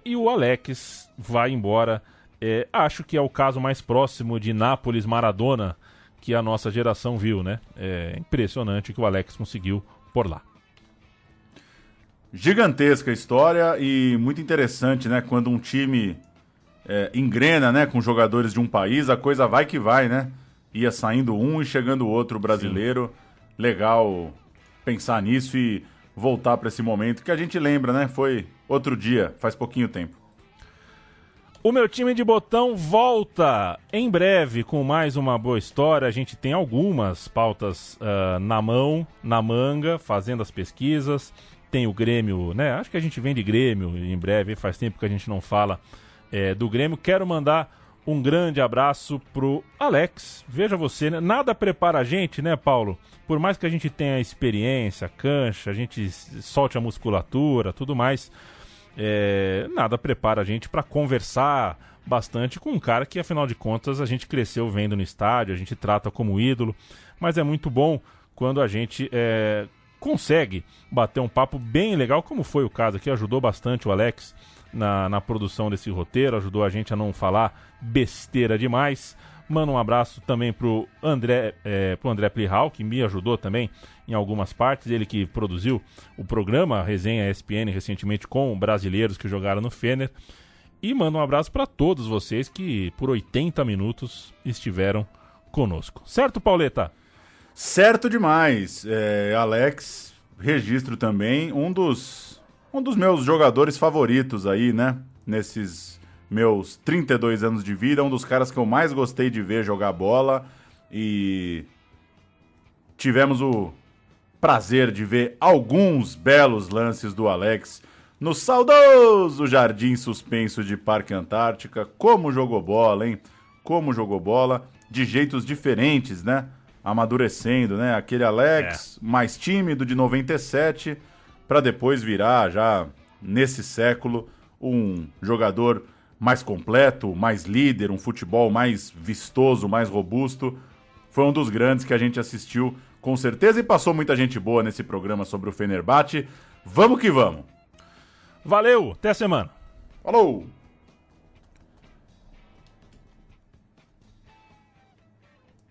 e o Alex vai embora. Acho que é o caso mais próximo de Nápoles-Maradona que a nossa geração viu, né? É impressionante o que o Alex conseguiu por lá. Gigantesca história e muito interessante, né? Quando um time engrena, né, com jogadores de um país, a coisa vai que vai, né? Ia saindo um e chegando outro brasileiro. Sim. Legal pensar nisso e voltar para esse momento que a gente lembra, né? Foi outro dia, faz pouquinho tempo. O meu time de botão volta em breve com mais uma boa história. A gente tem algumas pautas na manga, fazendo as pesquisas. Tem o Grêmio, né? Acho que a gente vem de Grêmio em breve, faz tempo que a gente não fala do Grêmio. Quero mandar um grande abraço pro Alex. Veja você, né? Nada prepara a gente, né, Paulo? Por mais que a gente tenha experiência, cancha, a gente solte a musculatura, tudo mais, nada prepara a gente para conversar bastante com um cara que, afinal de contas, a gente cresceu vendo no estádio, a gente trata como ídolo, mas é muito bom quando a gente consegue bater um papo bem legal, como foi o caso aqui, ajudou bastante o Alex na produção desse roteiro, ajudou a gente a não falar besteira demais. Manda um abraço também pro André Plihal, que me ajudou também em algumas partes, ele que produziu o programa, a Resenha ESPN, recentemente com brasileiros que jogaram no Fener. E manda um abraço para todos vocês que por 80 minutos estiveram conosco. Certo, Pauleta? Certo demais. Alex, registro também, um dos meus jogadores favoritos aí, né? Nesses meus 32 anos de vida, um dos caras que eu mais gostei de ver jogar bola e tivemos o prazer de ver alguns belos lances do Alex no saudoso Jardim Suspenso de Parque Antártica. Como jogou bola, hein? Como jogou bola, de jeitos diferentes, né? Amadurecendo, né? Aquele Alex mais tímido de 97, para depois virar já nesse século um jogador mais completo, mais líder, um futebol mais vistoso, mais robusto. Foi um dos grandes que a gente assistiu, com certeza, e passou muita gente boa nesse programa sobre o Fenerbahçe. Vamos que vamos! Valeu, até a semana. Falou!